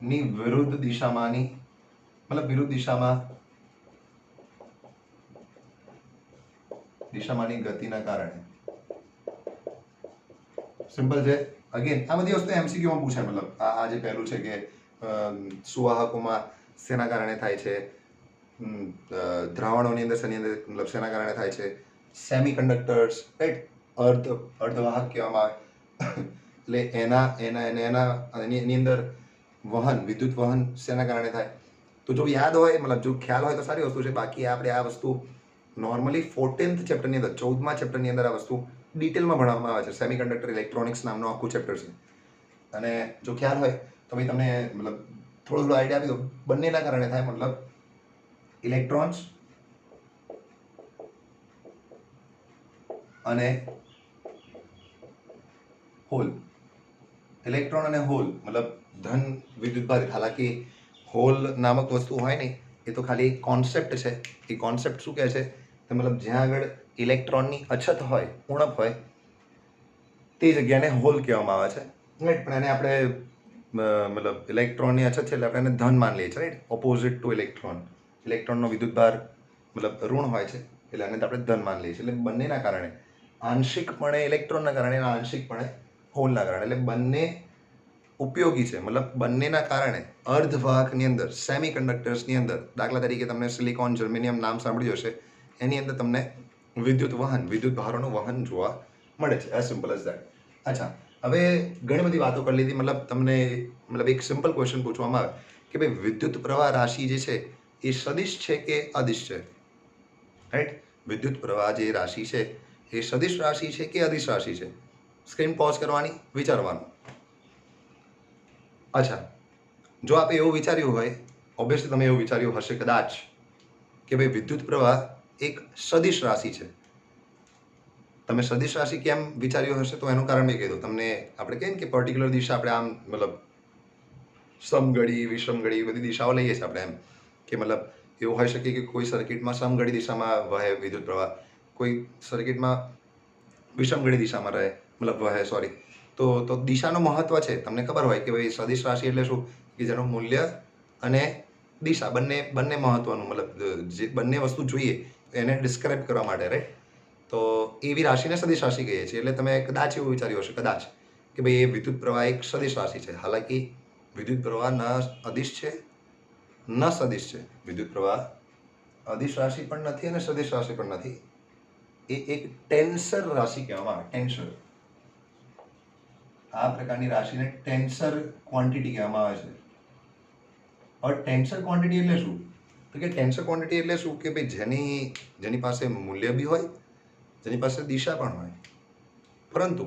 ની વિરુદ્ધ દિશામાંની મતલબ વિરુદ્ધ દિશામાંની ગતિના કારણે. સિમ્પલ છે. અગેન આ બધી વસ્તુ MCQ માં પૂછાય. મતલબ આ જે પહેલું છે કે સુવાહકોમાં શેના કારણે થાય છે, દ્રાવણોની અંદર મતલબ શેના કારણે થાય છે, સેમી કંડક્ટર્સ, રાઈટ, અર્ધવાહક કહેવામાં આવે. એટલે એની અંદર વહન, વિદ્યુત વહન શેના કારણે થાય? તો જો યાદ હોય, મતલબ જો ખ્યાલ હોય તો સારી વસ્તુ છે. બાકી આપણે આ વસ્તુ નોર્મલી 14th ચેપ્ટરની અંદર, 14મા ચેપ્ટરની અંદર આ વસ્તુ ડિટેલમાં ભણવામાં આવે છે. સેમી કંડક્ટર ઇલેક્ટ્રોનિક્સ નામનું આખું ચેપ્ટર છે. અને જો ખ્યાલ હોય તો ભાઈ તમને મતલબ થોડું આઈડિયા આપી દો. બંનેના કારણે થાય, મતલબ ઇલેક્ટ્રોન્સ અને હોલ. ઇલેક્ટ્રોન અને હોલ મતલબ ધન વિદ્યુત ભારિત. હાલાકી હોલ નામક વસ્તુ હોય નહીં, એ તો ખાલી કોન્સેપ્ટ છે. એ કોન્સેપ્ટ શું કહે છે? તો મતલબ જ્યાં આગળ ઇલેક્ટ્રોનની અછત હોય, ઉણપ હોય, તે જગ્યાને હોલ કહેવામાં આવે છે, રાઈટ. પણ એને આપણે મતલબ ઇલેક્ટ્રોનની અછત છે એટલે આપણે એને ધન માની લઈએ છીએ, રાઈટ. Opposite to electron. ઇલેક્ટ્રોનનો વિદ્યુત ભાર મતલબ ઋણ હોય છે એટલે આને આપણે ધન માની લઈએ છીએ. એટલે બંનેના કારણે, આંશિકપણે ઇલેક્ટ્રોનના કારણે અને આંશિકપણે હોલના કારણે, એટલે બંને ઉપયોગી છે. મતલબ બંનેના કારણે અર્ધવાહકની અંદર, સેમી કંડક્ટર્સની અંદર, દાખલા તરીકે તમને સિલિકોન, જર્મેનિયમ નામ સાંભળ્યું હશે, એની અંદર તમને વિદ્યુત ભારોનું વહન જોવા મળે છે. As simple as that. અચ્છા, હવે ઘણી બધી વાતો કરી લીધી, મતલબ તમને મતલબ એક સિમ્પલ ક્વેશ્ચન પૂછવામાં આવે કે ભાઈ વિદ્યુત પ્રવાહ રાશિ જે છે એ સદિશ છે કે અદિશ છે, રાઈટ? વિદ્યુત પ્રવાહ જે રાશિ છે એ સદિશ રાશિ છે કે અદિશ રાશિ છે? સ્ક્રીન પોઝ કરવાની, વિચારવાનું. અચ્છા, જો આપે એવું વિચાર્યું હોય, ઓબ્વિયસલી તમે એવું વિચાર્યું હશે કદાચ કે ભાઈ વિદ્યુત પ્રવાહ એક સદિશ રાશિ છે. તમે સદિશ રાશિ કેમ વિચાર્યું હશે તો એનું કારણ મેં કીધું તમને. આપણે કહીએ ને કે પર્ટિક્યુલર દિશા આપણે આમ મતલબ સમઘડી વિષમઘડી બધી દિશાઓ લઈએ છીએ આપણે, એમ કે મતલબ એવું હોઈ શકે કે કોઈ સર્કિટમાં સમઘડી દિશામાં વહે વિદ્યુત પ્રવાહ, કોઈ સર્કિટમાં વિષમઘડી દિશામાં રહે મતલબ વહે, સોરી. તો દિશાનું મહત્વ છે. તમને ખબર હોય કે ભાઈ સદિશ રાશિ એટલે શું, કે જેનું મૂલ્ય અને દિશા બંને મહત્વનું, મતલબ જે બંને વસ્તુ જોઈએ એને ડિસ્ક્રાઇબ કરવા માટે, રાઈટ? તો એવી રાશિને સદિશ રાશિ કહીએ છીએ. એટલે તમે કદાચ એવું વિચાર્યું હશે કદાચ કે ભાઈ એ વિદ્યુત પ્રવાહ એક સદિશ રાશિ છે. હાલાકી વિદ્યુત પ્રવાહ ન અદિશ છે ન સદિશ છે. વિદ્યુત પ્રવાહ અદિશ રાશિ પણ નથી અને સદિશ રાશિ પણ નથી. એ એક ટેન્સર રાશિ કહેવામાં આવે. ટેન્સર, આ પ્રકારની રાશિને ટેન્સર ક્વોન્ટિટી કહેવામાં આવે છે. હવે ટેન્સર ક્વોન્ટિટી એટલે શું? તો કે ટેન્સર ક્વોન્ટિટી એટલે શું કે ભાઈ જેની પાસે મૂલ્ય બી હોય, જેની પાસે દિશા પણ હોય, પરંતુ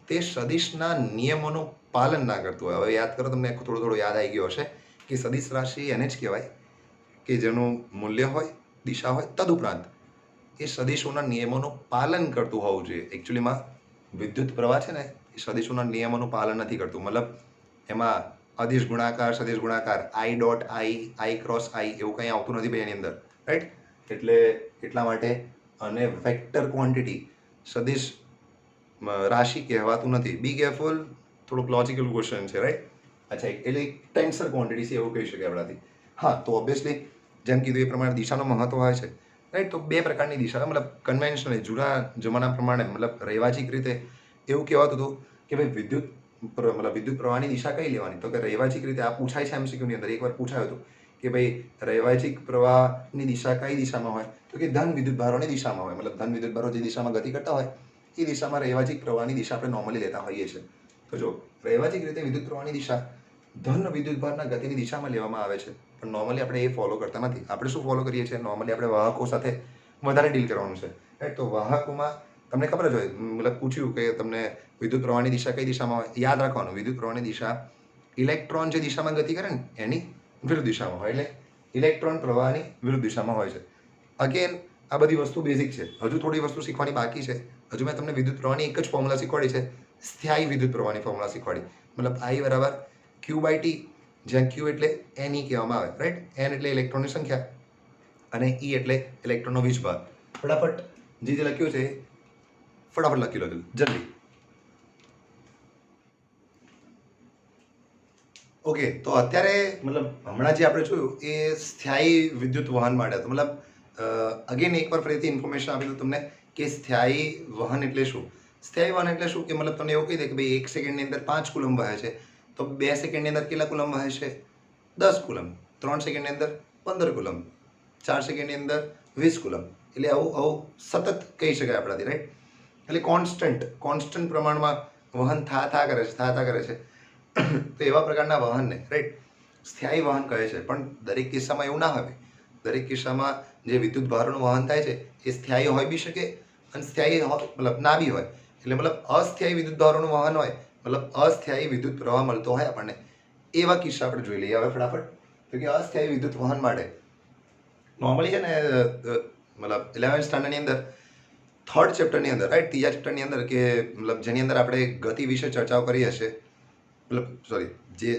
તે સદિશના નિયમોનું પાલન ના કરતું હોય. હવે યાદ કરો, તમને થોડો યાદ આવી ગયો હશે કે સદિશ રાશિ એને જ કહેવાય કે જેનું મૂલ્ય હોય, દિશા હોય, તદુપરાંત એ સદિશોના નિયમોનું પાલન કરતું હોવું જોઈએ. એકચ્યુઅલીમાં વિદ્યુત પ્રવાહ છે ને એ સદિશોના નિયમોનું પાલન નથી કરતું. મતલબ એમાં અદિશ ગુણાકાર, સદિશ ગુણાકાર, આઈ ડોટ આઈ ક્રોસ આઈ એવું કંઈ આવતું નથી ભાઈ એની અંદર, રાઈટ? એટલે એટલા માટે અને વેક્ટર ક્વોન્ટિટી સદિશ રાશિ કહેવાતું નથી. બી કેરફુલ, થોડુંક લોજિકલ ક્વેશ્ચન છે, રાઈટ? અચ્છા, એટલે ટેન્સર ક્વોન્ટિટી છે એવું કહી શકાય આપણાથી. હા, તો ઓબ્વિયસલી જેમ કીધું એ પ્રમાણે દિશાનું મહત્વ હોય છે, રાઈટ? તો બે પ્રકારની દિશા, મતલબ કન્વેન્શનલી જૂના જમાના પ્રમાણે, મતલબ રૈવાચિક રીતે એવું કહેવાતું હતું કે ભાઈ વિદ્યુત પ્રવાહની દિશા કઈ લેવાની? તો કે રૈવાચિક રીતે આ પૂછાય છે એમસીક્યુની અંદર, એકવાર પૂછાયું હતું કે ભાઈ રૈવાચિક પ્રવાહની દિશા કઈ દિશામાં હોય? તો કે ધન વિદ્યુત ભારોની દિશામાં હોય. મતલબ ધન વિદ્યુત ભારો જે દિશામાં ગતિ કરતા હોય એ દિશામાં રૈવાચિક પ્રવાહની દિશા આપણે નોર્મલી લેતા હોઈએ છીએ. તો જો રૈવાચિક રીતે વિદ્યુત પ્રવાહની દિશા ધન વિદ્યુત ભારના ગતિની દિશામાં લેવામાં આવે છે, પણ નોર્મલી આપણે એ ફોલો કરતા નથી. આપણે શું ફોલો કરીએ છીએ? નોર્મલી આપણે વાહકો સાથે વધારે ડીલ કરવાનું છે, રાઈટ? તો વાહકોમાં તમને ખબર જ હોય, મતલબ પૂછ્યું કે તમને વિદ્યુત પ્રવાહની દિશા કઈ દિશામાં હોય, યાદ રાખવાનું વિદ્યુત પ્રવાહની દિશા ઇલેક્ટ્રોન જે દિશામાં ગતિ કરે ને એની વિરુદ્ધ દિશામાં હોય. એટલે ઇલેક્ટ્રોન પ્રવાહની વિરુદ્ધ દિશામાં હોય છે. અગેન આ બધી વસ્તુ બેઝિક છે, હજુ થોડી વસ્તુ શીખવાની બાકી છે. હજુ મેં તમને વિદ્યુત પ્રવાહની એક જ ફોર્મ્યુલા શીખવાડી છે, સ્થાયી વિદ્યુત પ્રવાહની ફોર્મ્યુલા શીખવાડી. મતલબ આઈ બરાબર ક્યુ બાય ટી, જ્યાં ક્યુ એટલે એન કહેવામાં આવે, રાઈટ? એન એટલે ઇલેક્ટ્રોનની સંખ્યા અને ઈ એટલે ઇલેક્ટ્રોનનો વીજભાર. ફટાફટ જે લખ્યું છે ફટાફટ લખી લો જલ્દી. ઓકે, તો અત્યારે મતલબ હમણાં જે આપણે જોયું એ સ્થાયી વિદ્યુત વહન માટે હતું. મતલબ અગેન એકવાર ફરીથી ઇન્ફોર્મેશન આપી દઉં તમને કે સ્થાયી વહન એટલે શું. સ્થાયી વહન એટલે શું કે મતલબ તમને એવું કહી દે કે ભાઈ 1 સેકન્ડની અંદર 5 કુલમ વહે છે, તો 2 સેકન્ડની અંદર કેટલા કુલમ વહે છે? 10 કુલમ. 3 સેકન્ડની અંદર 15 કુલમ. 4 સેકન્ડની અંદર 20 કુલમ. એટલે આવું સતત કહી શકાય આપણાથી, રાઈટ? એટલે કોન્સ્ટન્ટ પ્રમાણમાં વહન થા કરે છે. તો એવા પ્રકારના વહનને, રાઈટ, સ્થાયી વહન કહે છે. પણ દરેક કિસ્સામાં એવું ના હોય. દરેક કિસ્સામાં જે વિદ્યુત ભારોનું વહન થાય છે એ સ્થાયી હોઈ બી શકે અને સ્થાયી મતલબ ના બી હોય. એટલે મતલબ અસ્થાયી વિદ્યુત ભારોનું વહન હોય, મતલબ અસ્થાયી વિદ્યુત પ્રવાહ મળતો હોય આપણને, એવા કિસ્સા આપણે જોઈ લઈએ હવે ફટાફટ. તો કે અસ્થાયી વિદ્યુત વહન માટે નોર્મલી છે ને મતલબ 11th સ્ટાન્ડર્ડની અંદર 3rd ચેપ્ટરની અંદર, રાઈટ, 3જા ચેપ્ટરની અંદર કે મતલબ જેની અંદર આપણે ગતિ વિશે ચર્ચાઓ કરી હશે,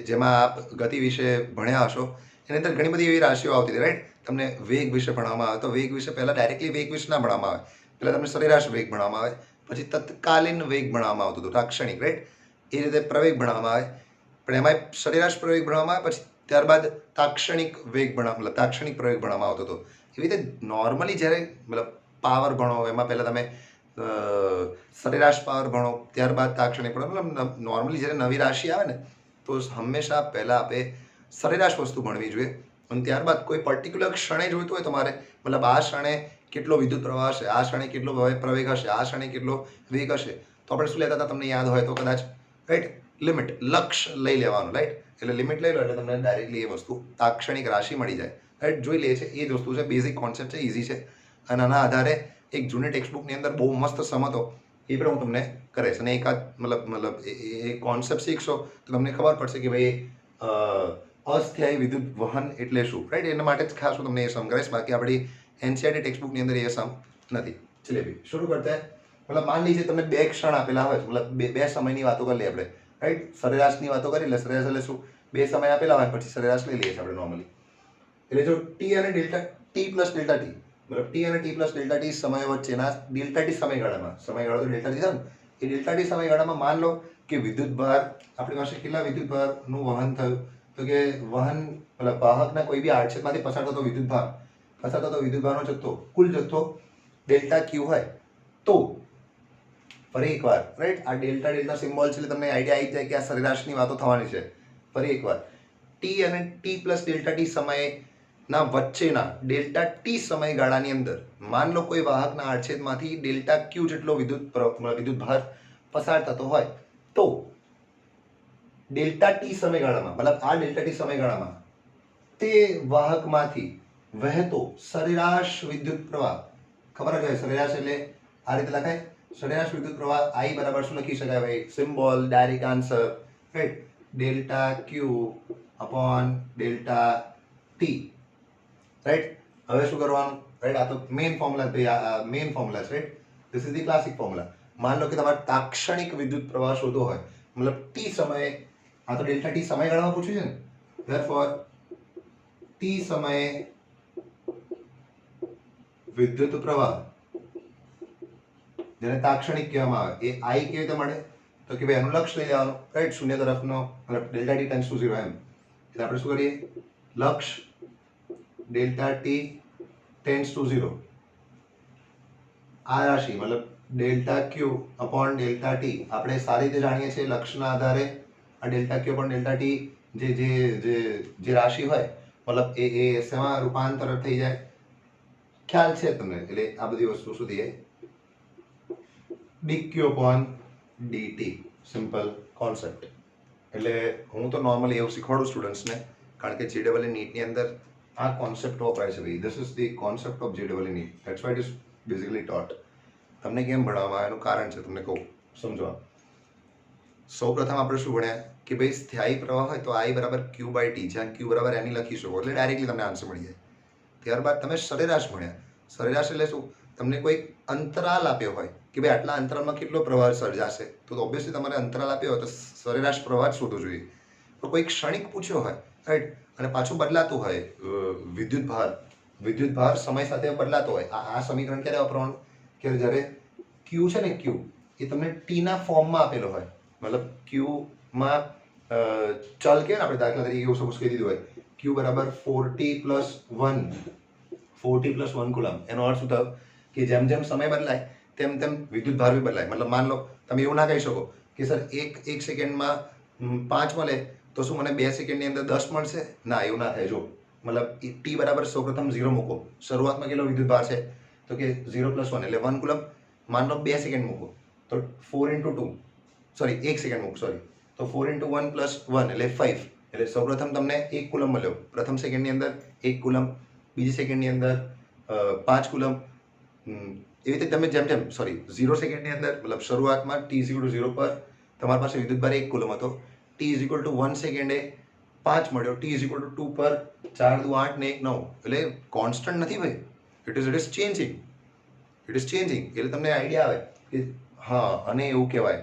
જેમાં આપ ગતિ વિશે ભણ્યા હશો, એની અંદર ઘણી બધી એવી રાશિઓ આવતી હતી, રાઈટ? તમને વેગ વિશે ભણવામાં આવે તો વેગ વિશે પહેલાં ડાયરેક્ટલી વેગ વિશે ના ભણવામાં આવે. પહેલાં તમને સરેરાશ વેગ ભણવામાં આવે, પછી તત્કાલીન વેગ ભણવામાં આવતું હતું, લાક્ષણિક, રાઈટ? એ રીતે પ્રવેગ ભણવામાં આવે, પણ એમાં સરેરાશ પ્રવેગ ભણવામાં આવે, પછી ત્યારબાદ તાક્ષણિક વેગ મતલબ તાક્ષણિક પ્રવેગ ભણવામાં આવતો હતો. એવી રીતે નોર્મલી જ્યારે મતલબ પાવર ભણો એમાં પહેલાં તમે સરેરાશ પાવર ભણો, ત્યારબાદ તાક્ષણિક ભણો. મતલબ નોર્મલી જ્યારે નવી રાશિ આવે ને તો હંમેશા પહેલાં આપણે સરેરાશ વસ્તુ ભણવી જોઈએ અને ત્યારબાદ કોઈ પર્ટિક્યુલર ક્ષણે જોઈતું હોય તમારે, મતલબ આ ક્ષણે કેટલો વિદ્યુત પ્રવાહ હશે, આ ક્ષણે કેટલો પ્રવેગ હશે, આ ક્ષણે કેટલો વેગ હશે, તો આપણે શું લેતા હતા તમને યાદ હોય તો કદાચ રાઈટ. લિમિટ, લક્ષ્ય લઈ લેવાનું, રાઈટ. એટલે લિમિટ લઈ લો એટલે તમને ડાયરેક્ટલી એ વસ્તુ તાક્ષણિક રાશિ મળી જાય, રાઈટ. જોઈ લે છે એ જ વસ્તુ છે, બેઝિક કોન્સેપ્ટ છે, ઇઝી છે. અને આના આધારે એક જૂની ટેક્સ્ટબુકની અંદર બહુ મસ્ત સમ હતો, એ પણ હું તમને કરીશ. અને એકાદ એ કોન્સેપ્ટ શીખશો તો તમને ખબર પડશે કે ભાઈ અસ્થાયી વિદ્યુત વહન એટલે શું, રાઈટ. એના માટે જ ખાસ હું તમને એ સમ કરીશ. બાકી આપણી એનસીઆરટી ટેક્સ્ટબુકની અંદર એ સમ નથી. ચલે ભાઈ શરૂ કરતા હૈ. मान लीजिए તમને બે ક્ષણ આપેલા હોય, બે સમયની વાતો કરી લઈએ આપણે, રાઈટ. સરેરાશની વાતો કરી લે. સરેરાશ એટલે શું? બે સમય આપેલા હોય પછી સરેરાશ લઈ લઈએ છીએ આપણે નોર્મલી. એટલે જો ટી અને delta T plus delta T, T અને ટી પ્લસ ડેલ્ટા ટી સમય વચ્ચેના ડેલ્ટા ટી સમયગાળામાં, સમયગાળો તો ડેલ્ટા ટી છે ને, એ ડેલ્ટા ટી સમયગાળામાં માન લો કે વિદ્યુત ભાર આપણી પાસે કેટલા વિદ્યુત ભારનું વહન થયું, તો કે વહન વાહકના કોઈ બી આડછેદમાંથી પસાર થતો વિદ્યુત ભારનો જથ્થો, કુલ જથ્થો ડેલ્ટા ક્યુ હોય તો ફરી એકવાર, રાઈટ. આ ડેલ્ટા સિમ્બોલ છે એટલે તમને આઈડિયા આવી જાય કે આ સરેરાશની વાતો થવાની છે. ફરી એકવાર, ટી અને ટી પ્લસ ડેલ્ટા ટી સમયના વચ્ચેના ડેલ્ટા ટી સમયગાળાની અંદર માન લો કોઈ વાહકના આડછેદમાંથી ડેલ્ટા ક્યુ જેટલો વિદ્યુત ભાર પસાર થતો હોય તો ડેલ્ટા ટી સમયગાળામાં, આ ડેલ્ટા ટી સમયગાળામાં તે વાહકમાંથી વહેતો સરેરાશ વિદ્યુત પ્રવાહ, ખબર જ હોય સરેરાશ એટલે આ રીતે લખાય. સરેરાશ વિદ્યુત પ્રવાહ I બરાબર શું લખી શકાય ભાઈ? Symbol, direct answer, right. Delta ક્યુ અપોન ડેલ્ટા ટી, રાઈટ. હવે શું કરવાનું, રાઈટ. આ તો મેઇન ફોર્મ્યુલા ભાઈ, આ મેઇન ફોર્મ્યુલા છે, right. This is the classic formula. માન લો કે તમારે તાક્ષણિક વિદ્યુત પ્રવાહ શોધવો હોય, ટી સમયે, આ તો ડેલ્ટા ટી સમયગાળામાં પૂછ્યું છે ને, ધેરફોર ટી સમયે વિદ્યુત પ્રવાહ જેને તાક્ષણિક કહેવામાં આવે એ I કેવી રીતે મળે? તો કે ભાઈ એનું લક્ષ્ય લઈ લેવાનું, રાઈટ. શૂન્ય તરફનો ડેલ્ટા ટી ટેન્ડ્સ ટુ 0 એમ. એટલે આપણે શું કરીએ? લક્ષ્ય ડેલ્ટા ટી ટેન્ડ્સ ટુ 0. આ રાશિ ડેલ્ટા ક્યુ અપોન ડેલ્ટા ટી આપણે સારી રીતે જાણીએ છીએ લક્ષ્યના આધારે. આ ડેલ્ટા ક્યુ અપોન ડેલ્ટા ટી જે રાશિ હોય એ શેમાં રૂપાંતર થઈ જાય ખ્યાલ છે તમને. એટલે આ બધી વસ્તુ શું થઈ જાય? dq upon dt. Simple concept. એટલે હું તો નોર્મલી એવું શીખવાડું સ્ટુડન્ટ્સને, કારણ કે JEE નીટની અંદર આ કોન્સેપ્ટ વપરાય છે ભાઈ. This is the concept of JEE NEET. That's why it is basically taught. તમને કેમ ભણાવવામાં એનું કારણ છે, તમને કહું સમજવા. સૌ પ્રથમ આપણે શું ભણ્યા કે ભાઈ સ્થાયી પ્રવાહ હોય તો I બરાબર Q બાય T, જ્યાં Q બરાબર એની લખી શકો એટલે ડાયરેક્ટલી તમને આન્સર મળી જાય. ત્યારબાદ તમે સરેરાશ ભણ્યા. સરેરાશ એટલે શું? તમને કોઈ અંતરાલ આપ્યો હોય કે ભાઈ આટલા અંતરાલમાં કેટલો પ્રવાહ સર્જાશે, તો ઓબ્વિયસલી તમારે અંતરાલ આપ્યો હોય તો સરેરાશ પ્રવાહ શોધવો જોઈએ. તો કોઈ ક્ષણિક પૂછ્યો હોય, રાઈટ, અને પાછું બદલાતું હોય વિદ્યુત ભાર સમય સાથે બદલાતો હોય. આ સમીકરણ ક્યારે વાપરવાનું? કે જ્યારે Q છે ને, Q એ તમને T ના ફોર્મમાં આપેલો હોય, Q માં ચલ કે આપણે દાખલા તરીકે એવું સપોઝ કહી દીધું હોય Q બરાબર 4T + 1 કુલમ. એનો અર્થ શું થયો કે જેમ જેમ સમય બદલાય તેમ તેમ વિદ્યુત ભાર બી બદલાય. માન લો તમે એવું ના કહી શકો કે સર એક સેકન્ડમાં 5 મળે તો શું મને 2 સેકન્ડની અંદર 10 મળશે? ના, એવું ના થાય. જો T બરાબર સૌપ્રથમ 0 મૂકો. શરૂઆતમાં કેટલો વિદ્યુત ભાર છે? તો કે 0 + 1 એટલે 1 કુલમ. માન લો 2 સેકન્ડ મૂકો તો 4 × 2, સોરી 1 સેકન્ડ મૂકો, સોરી, તો 4 × 1 + 1 એટલે 5. એટલે સૌપ્રથમ તમને 1 કુલમ મળ્યો. પ્રથમ સેકન્ડની અંદર 1 કુલમ, બીજી સેકન્ડની અંદર 5 કુલમ. એવી રીતે તમે જેમ 0 સેકન્ડની અંદર શરૂઆતમાં t 0 પર તમારી પાસે વિદ્યુતભાર 1 કુલમ હતો. t 1 સેકન્ડે 5 મળ્યો. t 2 પર 4 × 2 = 8 ને 1 9. એટલે કોન્સ્ટન્ટ નથી ભાઈ. It is changing. એટલે તમને આઈડિયા આવે કે હા, અને એવું કહેવાય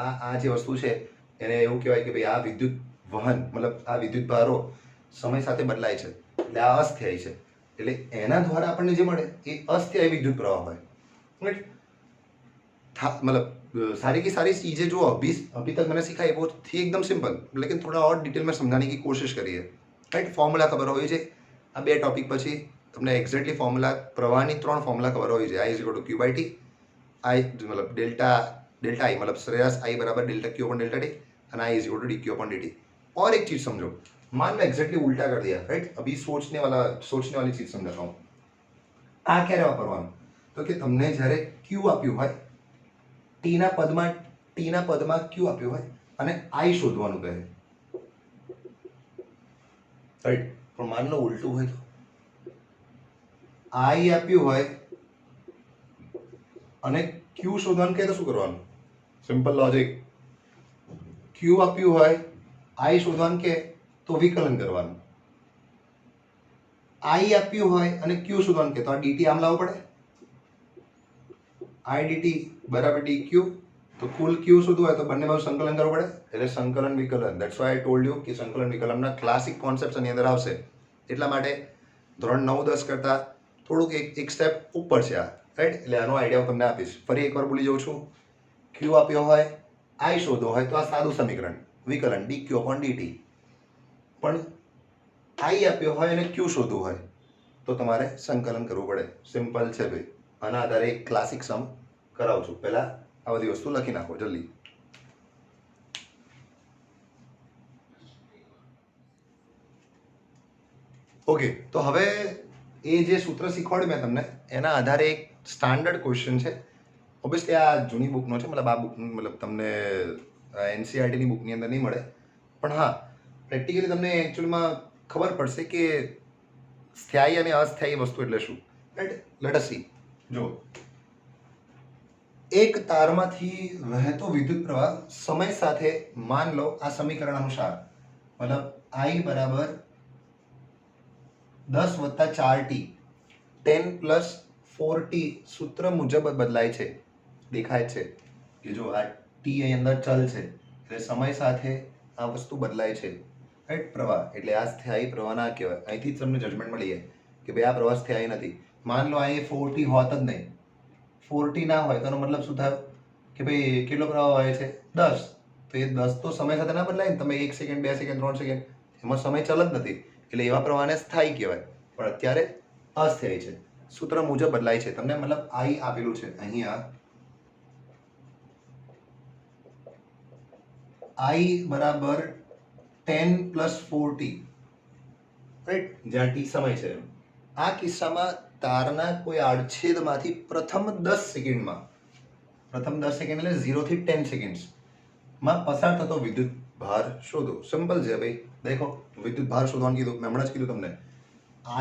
આ જે વસ્તુ છે એને એવું કહેવાય કે ભાઈ આ વિદ્યુત વહન આ વિદ્યુત ભારો સમય સાથે બદલાય છે એટલે આ અસ્થાયી છે. એટલે એના દ્વારા આપણને જે મળે એ અસ્થાયી વિद्युत प्रवाह હોય, राइट. सारी की सारी चीज़ें जो अभी तक मैंने सीखा है वो थी एकदम सिंपल, लेकिन थोड़ा और डिटेल में समझाने की कोशिश करी है, राइट. फॉर्मूला खबर होવી છે. આ બે ટોપિક પછી તમને એક્ઝેક્ટલી ફોર્મ્યુલા, પ્રવાહની 3 ફોર્મ્યુલા ખબર હોવી છે. I = Q / T, I delta I सरेराश I बराबर delta Q upon delta T and I = dq upon dt. और एक चीज समझो, मान लो एग्जैक्टली उल्टा कर दिया, राइट. अभी सोचने वाली चीज समझाता हूँ. આ ક્યારે વાપરવાનું? તો કે તમને જ્યારે Q આપ્યું હોય, T ના પદમાં Q આપ્યું હોય અને આઈ શોધવાનું કહે, રાઈટ. પણ માન લો ઉલટું હોય તો આઈ આપ્યું હોય અને ક્યુ શોધવાનું કહે તો શું કરવાનું? Simple logic. ક્યુ આપ્યું હોય, આઈ શોધવાનું કે તો વિકલન કરવાનું. આઈ આપ્યું હોય અને ક્યુ શોધવાનું કે તો આ ડીટી આમ લાવવું પડે. આઈ ડીટી બરાબર ડી ક્યુ. તો કુલ ક્યુ શોધવું હોય તો બંને બાજુ સંકલન કરવું પડે, એટલે સંકલન વિકલન. That's why I told you કે સંકલન વિકલનના ક્લાસિક કોન્સેપ્ટ્સ આની અંદર આવશે. એટલા માટે ધોરણ 9-10 કરતા થોડુંક એક સ્ટેપ ઉપર છે આ, રાઈટ. એટલે આનો આઈડિયા હું તમને આપીશ. ફરી એકવાર બોલી જાઉં છું. ક્યુ આપ્યો હોય, આઈ શોધવો હોય તો આ સાદું સમીકરણ વિકલન ડી ક્યુ અપોન ડીટી. પણ આઈ આપ્યો હોય અને ક્યુ શોધવું હોય તો તમારે સંકલન કરવું પડે. સિમ્પલ છે ભાઈ. આના આધારે એક ક્લાસિક સમ કરાવું છું. પહેલા આ બધી વસ્તુ લખી નાખો જલ્દી. ઓકે, તો હવે એ જે સૂત્ર શીખવાડ્યું મેં તમને એના આધારે એક સ્ટાન્ડર્ડ ક્વેશ્ચન છે. ઓબ્વિયસલી આ જૂની બુકનો છે, મતલબ આ બુક મતલબ તમને એનસીઆરટીની બુકની અંદર નહીં મળે. પણ હા, પ્રેક્ટિકલી તમને એકચ્યુઅલીમાં ખબર પડશે કે સ્થાયી અને અસ્થાયી વસ્તુ એટલે શું, રાઈટ. Let S C. જો એક તારમાંથી વહેતો વિદ્યુત પ્રવાહ સમય સાથે માન લો આ સમીકરણ અનુસાર, મતલબ I બરાબર 10 વત્તા 4t 10 પ્લસ 4t સૂત્ર મુજબ બદલાય છે. દેખાય છે કે જો આ t અહીં અંદર ચલ છે એટલે સમય સાથે આ વસ્તુ બદલાય છે, રાઈટ. પ્રવાહ એટલે આ સ્થાયી પ્રવાહ ના કહેવાય. અહીંથી જ તમને જજમેન્ટ મળી જાય કે ભાઈ આ પ્રવાહ સ્થાયી નથી. માન લો અહીં 4t હોત જ નહીં, 4t ના હોય તો એનો મતલબ શું થાય કે ભાઈ કેટલો પ્રવાહ હોય છે 10. તો એ 10 તો સમય સાથે ના બદલાય ને. તમે 1 સેકન્ડ 2 સેકન્ડ 3 સેકન્ડ એમાં સમય ચલ જ નથી, એટલે એવા પ્રવાહને સ્થાયી કહેવાય. પણ અત્યારે અસ્થાયી છે, સૂત્ર મુજબ બદલાય છે. તમને મતલબ I આપેલું છે અહીંયા, I બરાબર 10 પ્લસ 4t, રાઈટ, જ્યાં t સમય છે. આ કિસ્સામાં તારના કોઈ આડછેદમાંથી પ્રથમ 10 સેકન્ડમાં, પ્રથમ 10 સેકન્ડ એટલે 0 થી 10 સેકન્ડ્સમાં પસાર થતો વિદ્યુત ભાર શોધો. સિમ્પલ છે ભાઈ. દેખો, વિદ્યુત ભાર શોધવાનું કીધું મેં હમણાં જ કીધું તમને.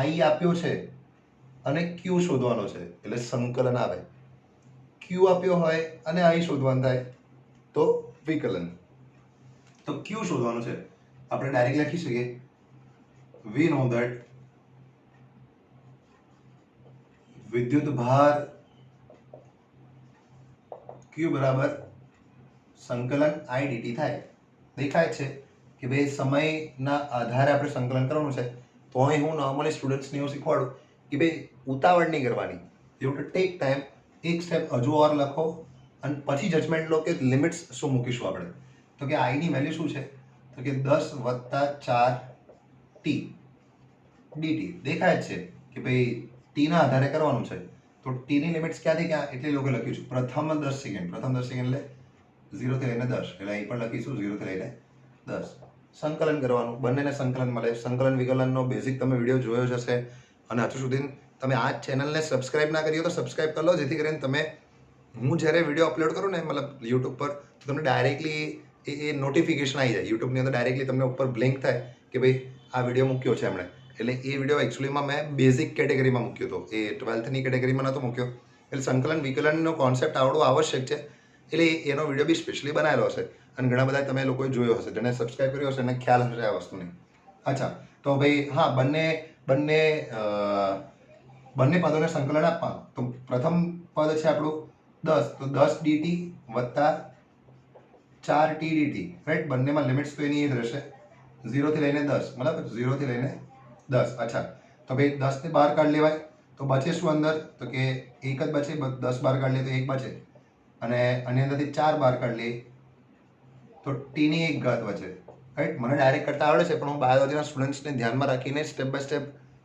I આપ્યો છે અને Q શોધવાનો છે એટલે સંકલન આવે. Q આપ્યો હોય અને I શોધવાનું થાય તો વિકલન. તો Q શોધવાનું છે. આપણે ડાયરેક્ટ લખી શકીએ, we know that વિદ્યુત ભાર Q બરાબર સંકલન I dt થાય. દેખાય છે કે ભાઈ સમયના આધારે આપણે સંકલન કરવાનું છે. તો અહીં હું નોર્મલી સ્ટુડન્ટ્સને એવું શીખવાડું કે ભાઈ ઉતાવળ નહીં કરવાની. You have to take time. એક સ્ટેપ હજુ ઓર લખો અને પછી જજમેન્ટ લો કે લિમિટ્સ શું મૂકીશું આપણે. તો કે I ની વેલ્યુ શું છે તો કે 10 વત્તા 4t dt. દેખાય જ છે કે ભાઈ t ના આધારે કરવાનું છે. તો t ની લિમિટ્સ ક્યાંથી ક્યાં એટલે લોકો લખ્યું છે પ્રથમ 10 સેકન્ડ. પ્રથમ 10 સેકન્ડ એટલે 0 થી લઈને 10, એટલે અહીં પણ લખીશું 0 થી લઈને 10. સંકલન કરવાનું, બંનેને સંકલન મળે. સંકલન વિકલનનો બેઝિક તમે વિડીયો જોયો જ હશે. અને હજુ સુધી તમે આ ચેનલને સબસ્ક્રાઇબ ના કરી હોય તો સબસ્ક્રાઇબ કરી લો, જેથી કરીને તમે હું જ્યારે વિડીયો અપલોડ કરું ને મતલબ યુટ્યુબ પર તો તમને ડાયરેક્ટલી એ નોટિફિકેશન આવી જાય. યુટ્યુબની અંદર ડાયરેક્ટલી તમને ઉપર બ્લિંક થાય કે ભાઈ આ વિડીયો મૂક્યો છે એમણે. એટલે એ વિડીયો એકચ્યુઅલીમાં મેં બેઝિક કેટેગરીમાં મૂક્યો હતો, એ 12thની કેટેગરીમાં નહોતો મૂક્યો. એટલે સંકલન વિકલનનો કોન્સેપ્ટ આવડવો આવશ્યક છે. એટલે એનો વિડીયો બી સ્પેશિયલી બનાવેલો હશે અને ઘણા બધા તમે લોકોએ જોયો હશે, જેને સબસ્ક્રાઇબ કર્યો હશે એને ખ્યાલ હશે આ વસ્તુની. અચ્છા, તો ભાઈ હા, બંને પદોને સંકલન આપવાનું. તો પ્રથમ પદ છે આપણું 10, તો 10 dt વત્તા 4t dt, રાઈટ. બંનેમાં લિમિટ્સ તો એની એ જ રહેશે 0 થી લઈને 10, બરાબર, 0 થી લઈને 10. અચ્છા, તો ભાઈ 10 ને બહાર કાઢી લેવાય તો બચે શું અંદર તો કે એક જ બચે. 10 બહાર કાઢી લે તો એક બચે અને આની અંદરથી 4 બહાર કાઢી લે તો t ની 1 ઘાત બચે, રાઈટ. મને ડાયરેક્ટ કરતા આવડે છે પણ હું બાયોલોજીના સ્ટુડન્ટ્સને ધ્યાનમાં રાખીને સ્ટેપ બાય સ્ટેપ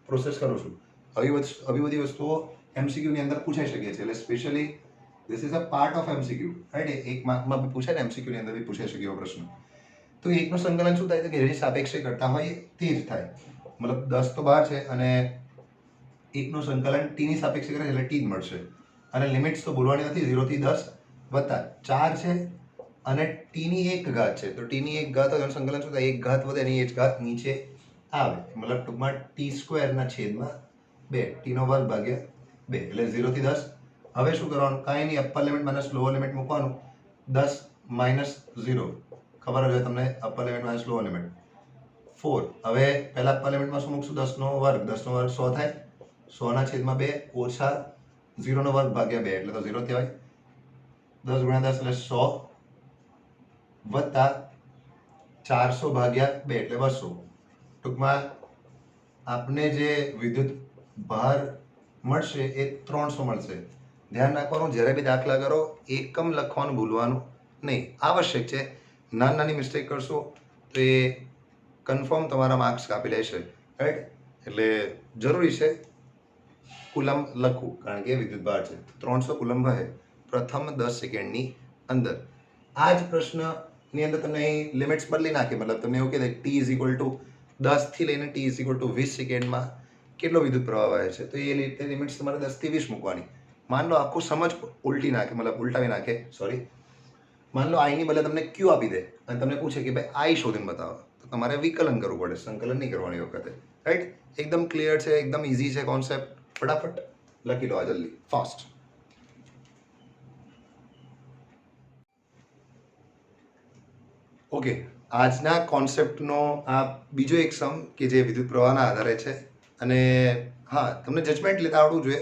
પ્રોસેસ કરું છું. આવી બધી વસ્તુઓ MCQ ની અંદર પૂછાઈ શકે છે. એટલે specially this is a part of MCQ, right. એક માર્કમાં બી પૂછાય ને, MCQ ની અંદર બી પૂછાઈ શકે એવો પ્રશ્ન. તો એકનું સંકલન શું થાય કે જેની સાપેક્ષે કરતા હોય તે જ થાય. મતલબ 10 તો બહાર છે અને એકનું સંકલન t ની સાપેક્ષે કરે એટલે t જ મળશે. અને લિમિટ્સ તો ભૂલવાની નથી, 0 થી 10 વત્તા 4 છે અને ટીની એક ઘાત છે, તો ટીની એક ઘાત હોય સંકલન શું થાય? એક ઘાત વધે એની એક ઘાત નીચે આવે, મતલબ ટૂંકમાં ટી સ્ક્વેરના છેદમાં 2, ટીનો વર્ગ ભાગ્યા 2 એટલે 0 થી 10. હવે શું કરવાનું? કાંઈ નહીં, upper limit minus lower limit મૂકવાનું. 10 માઇનસ 0 ખબર જ હોય તમને, upper limit minus lower limit 4. હવે પહેલા અપર લિમિટમાં શું મૂકશું? 10 નો વર્ગ 100 થાય, 100 ના છેદમાં 2 ઓછા 0 નો વર્ગ ભાગ્યા 2 એટલે તો 0 કહેવાય. 10 ગુણ્યા 10 એટલે 100 વત્તા 400 ભાગ્યા 2 એટલે 200. ટૂંકમાં આપને જે વિદ્યુત ભાર મળશે એ 300 મળશે. ધ્યાન રાખવાનું, જ્યારે બી દાખલા કરો એકમ લખવાનું ભૂલવાનું નહીં, આવશ્યક છે. નાની મિસ્ટેક કરશો તો એ કન્ફર્મ તમારા માર્ક્સ કાપી લેશે, રાઈટ? એટલે જરૂરી છે કુલમ લખવું, કારણ કે વિદ્યુત ભાર છે. 300 કુલમ વહે પ્રથમ 10 સેકન્ડની અંદર. આ જ પ્રશ્નની અંદર તમને અહીં લિમિટ્સ બદલી નાખી, મતલબ તમને એવું કહે ટી ઇઝ ઇક્વલ ટુ 10 થી લઈને ટી ઇઝ ઇક્વલ ટુ 20 સેકન્ડમાં કેટલો વિદ્યુત પ્રવાહ વહે છે, તો એ લિમિટ્સ તમારે 10 થી 20 મૂકવાની. માન લો આખું સમજ ઉલટી નાખે, મતલબ ઉલટાવી નાખે, સોરી. માન લો આઈની બદલે તમને ક્યુ આપી દે અને તમને પૂછે કે ભાઈ આઈ શોધીને બતાવો, તો તમારે વિકલન કરવું પડે, સંકલન નહીં કરવાની વખતે, રાઈટ? એકદમ ક્લિયર છે, એકદમ ઇઝી છે કોન્સેપ્ટ. ફટાફટ લખી લો આ જલ્દી, ફાસ્ટ. ઓકે, આજના કોન્સેપ્ટનો આ બીજો એક સમ કે જે વિદ્યુત પ્રવાહના આધારે છે. અને હા, તમને જજમેન્ટ લેતા આવડવું જોઈએ.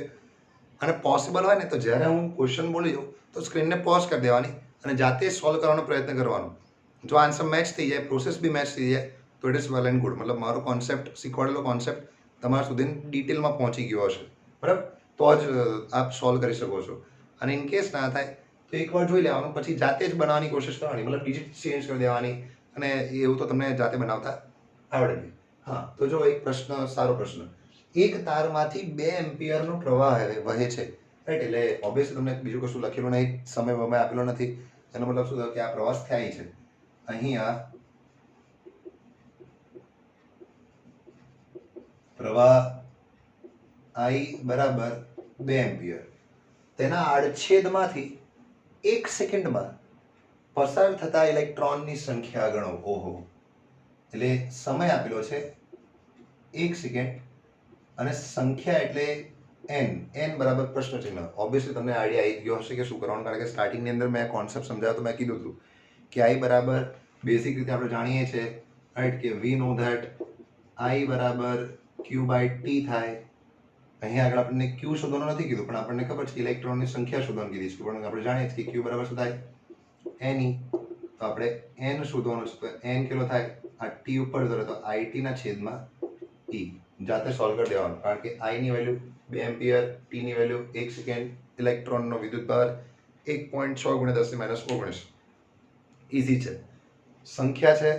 અને પોસિબલ હોય ને તો જ્યારે હું ક્વેશ્ચન બોલી જાઉં તો સ્ક્રીનને પોઝ કરી દેવાની અને જાતે સોલ્વ કરવાનો પ્રયત્ન કરવાનો. જો આન્સર મેચ થઈ જાય, પ્રોસેસ બી મેચ થઈ જાય, તો it is well and good. મતલબ મારો કોન્સેપ્ટ, શીખવાડેલો કોન્સેપ્ટ તમારા સુધી ડિટેલમાં પહોંચી ગયો હશે, બરાબર? તો જ આપ સોલ્વ કરી શકો છો. અને ઇન કેસ ના થાય તો એકવાર જોઈ લેવાનું, પછી જાતે જ બનાવવાની કોશિશ કરવાની, મતલબ ડિજિટ ચેન્જ કરી દેવાની, અને એવું તો તમને જાતે બનાવતા આવડે. હા, તો જો એક પ્રશ્ન, સારો પ્રશ્ન. એક તારમાંથી 2 એમ્પિયરનો પ્રવાહ વહે છે, રાઈટ? એટલે ઓબ્વિયસલી તમને બીજું કશું લખેલું નહીં, સમય વમય આપેલો નથી. એનો મતલબ શું થયો કે આ પ્રવાહ સ્થાયી છે. અહીંયા પ્રવાહ I બરાબર 2 એમ્પિયર, તેના આડછેદમાંથી 1 સેકન્ડમાં પસાર થતા ઇલેક્ટ્રોનની સંખ્યા ગણો. ઓહો, એટલે સમય આપેલો છે 1 સેકન્ડ અને સંખ્યા એટલે n બરાબર પ્રશ્ન ચિહ્ન. ઓબ્વિયસલી તમને આઈડિયા આવી ગયો હશે કે શું કરવાનું, કારણ કે સ્ટાર્ટિંગની અંદર મેં કોન્સેપ્ટ સમજાવ્યો તો મેં કીધું હતું કે I બરાબર બેઝિક રીતે આપણે જાણીએ છીએ, રાઈટ, કે વી નો ધેટ I બરાબર Q બાય T થાય. અહીંયા આગળ આપણને Q શોધવાનું નથી કીધું, પણ આપણને ખબર છે ઇલેક્ટ્રોનની સંખ્યા શોધવાની કીધી છે, પણ આપણે જાણીએ છીએ કે Q બરાબર શું થાય? Ne. તો આપણે n શોધવાનું છે, તો n કેટલો થાય? આ T ઉપર ધરે તો IT ના છેદમાં E. જાતે સોલ્વ કરી દેવાનું, કારણ કે I ની વેલ્યુ 2 એમ્પિયર, T ની વેલ્યુ 1 સેકન્ડ, ઇલેક્ટ્રોનનો વિદ્યુત ભાર 1.6 ગુણ્યા 10 - 19. ઇઝી છે, સંખ્યા છે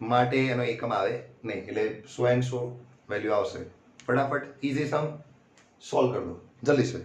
માટે એનો એકમ આવે નહીં, એટલે 100 વેલ્યુ આવશે. ફટાફટ ઇઝી સમ સોલ્વ કરી દો, જલ્દી છે.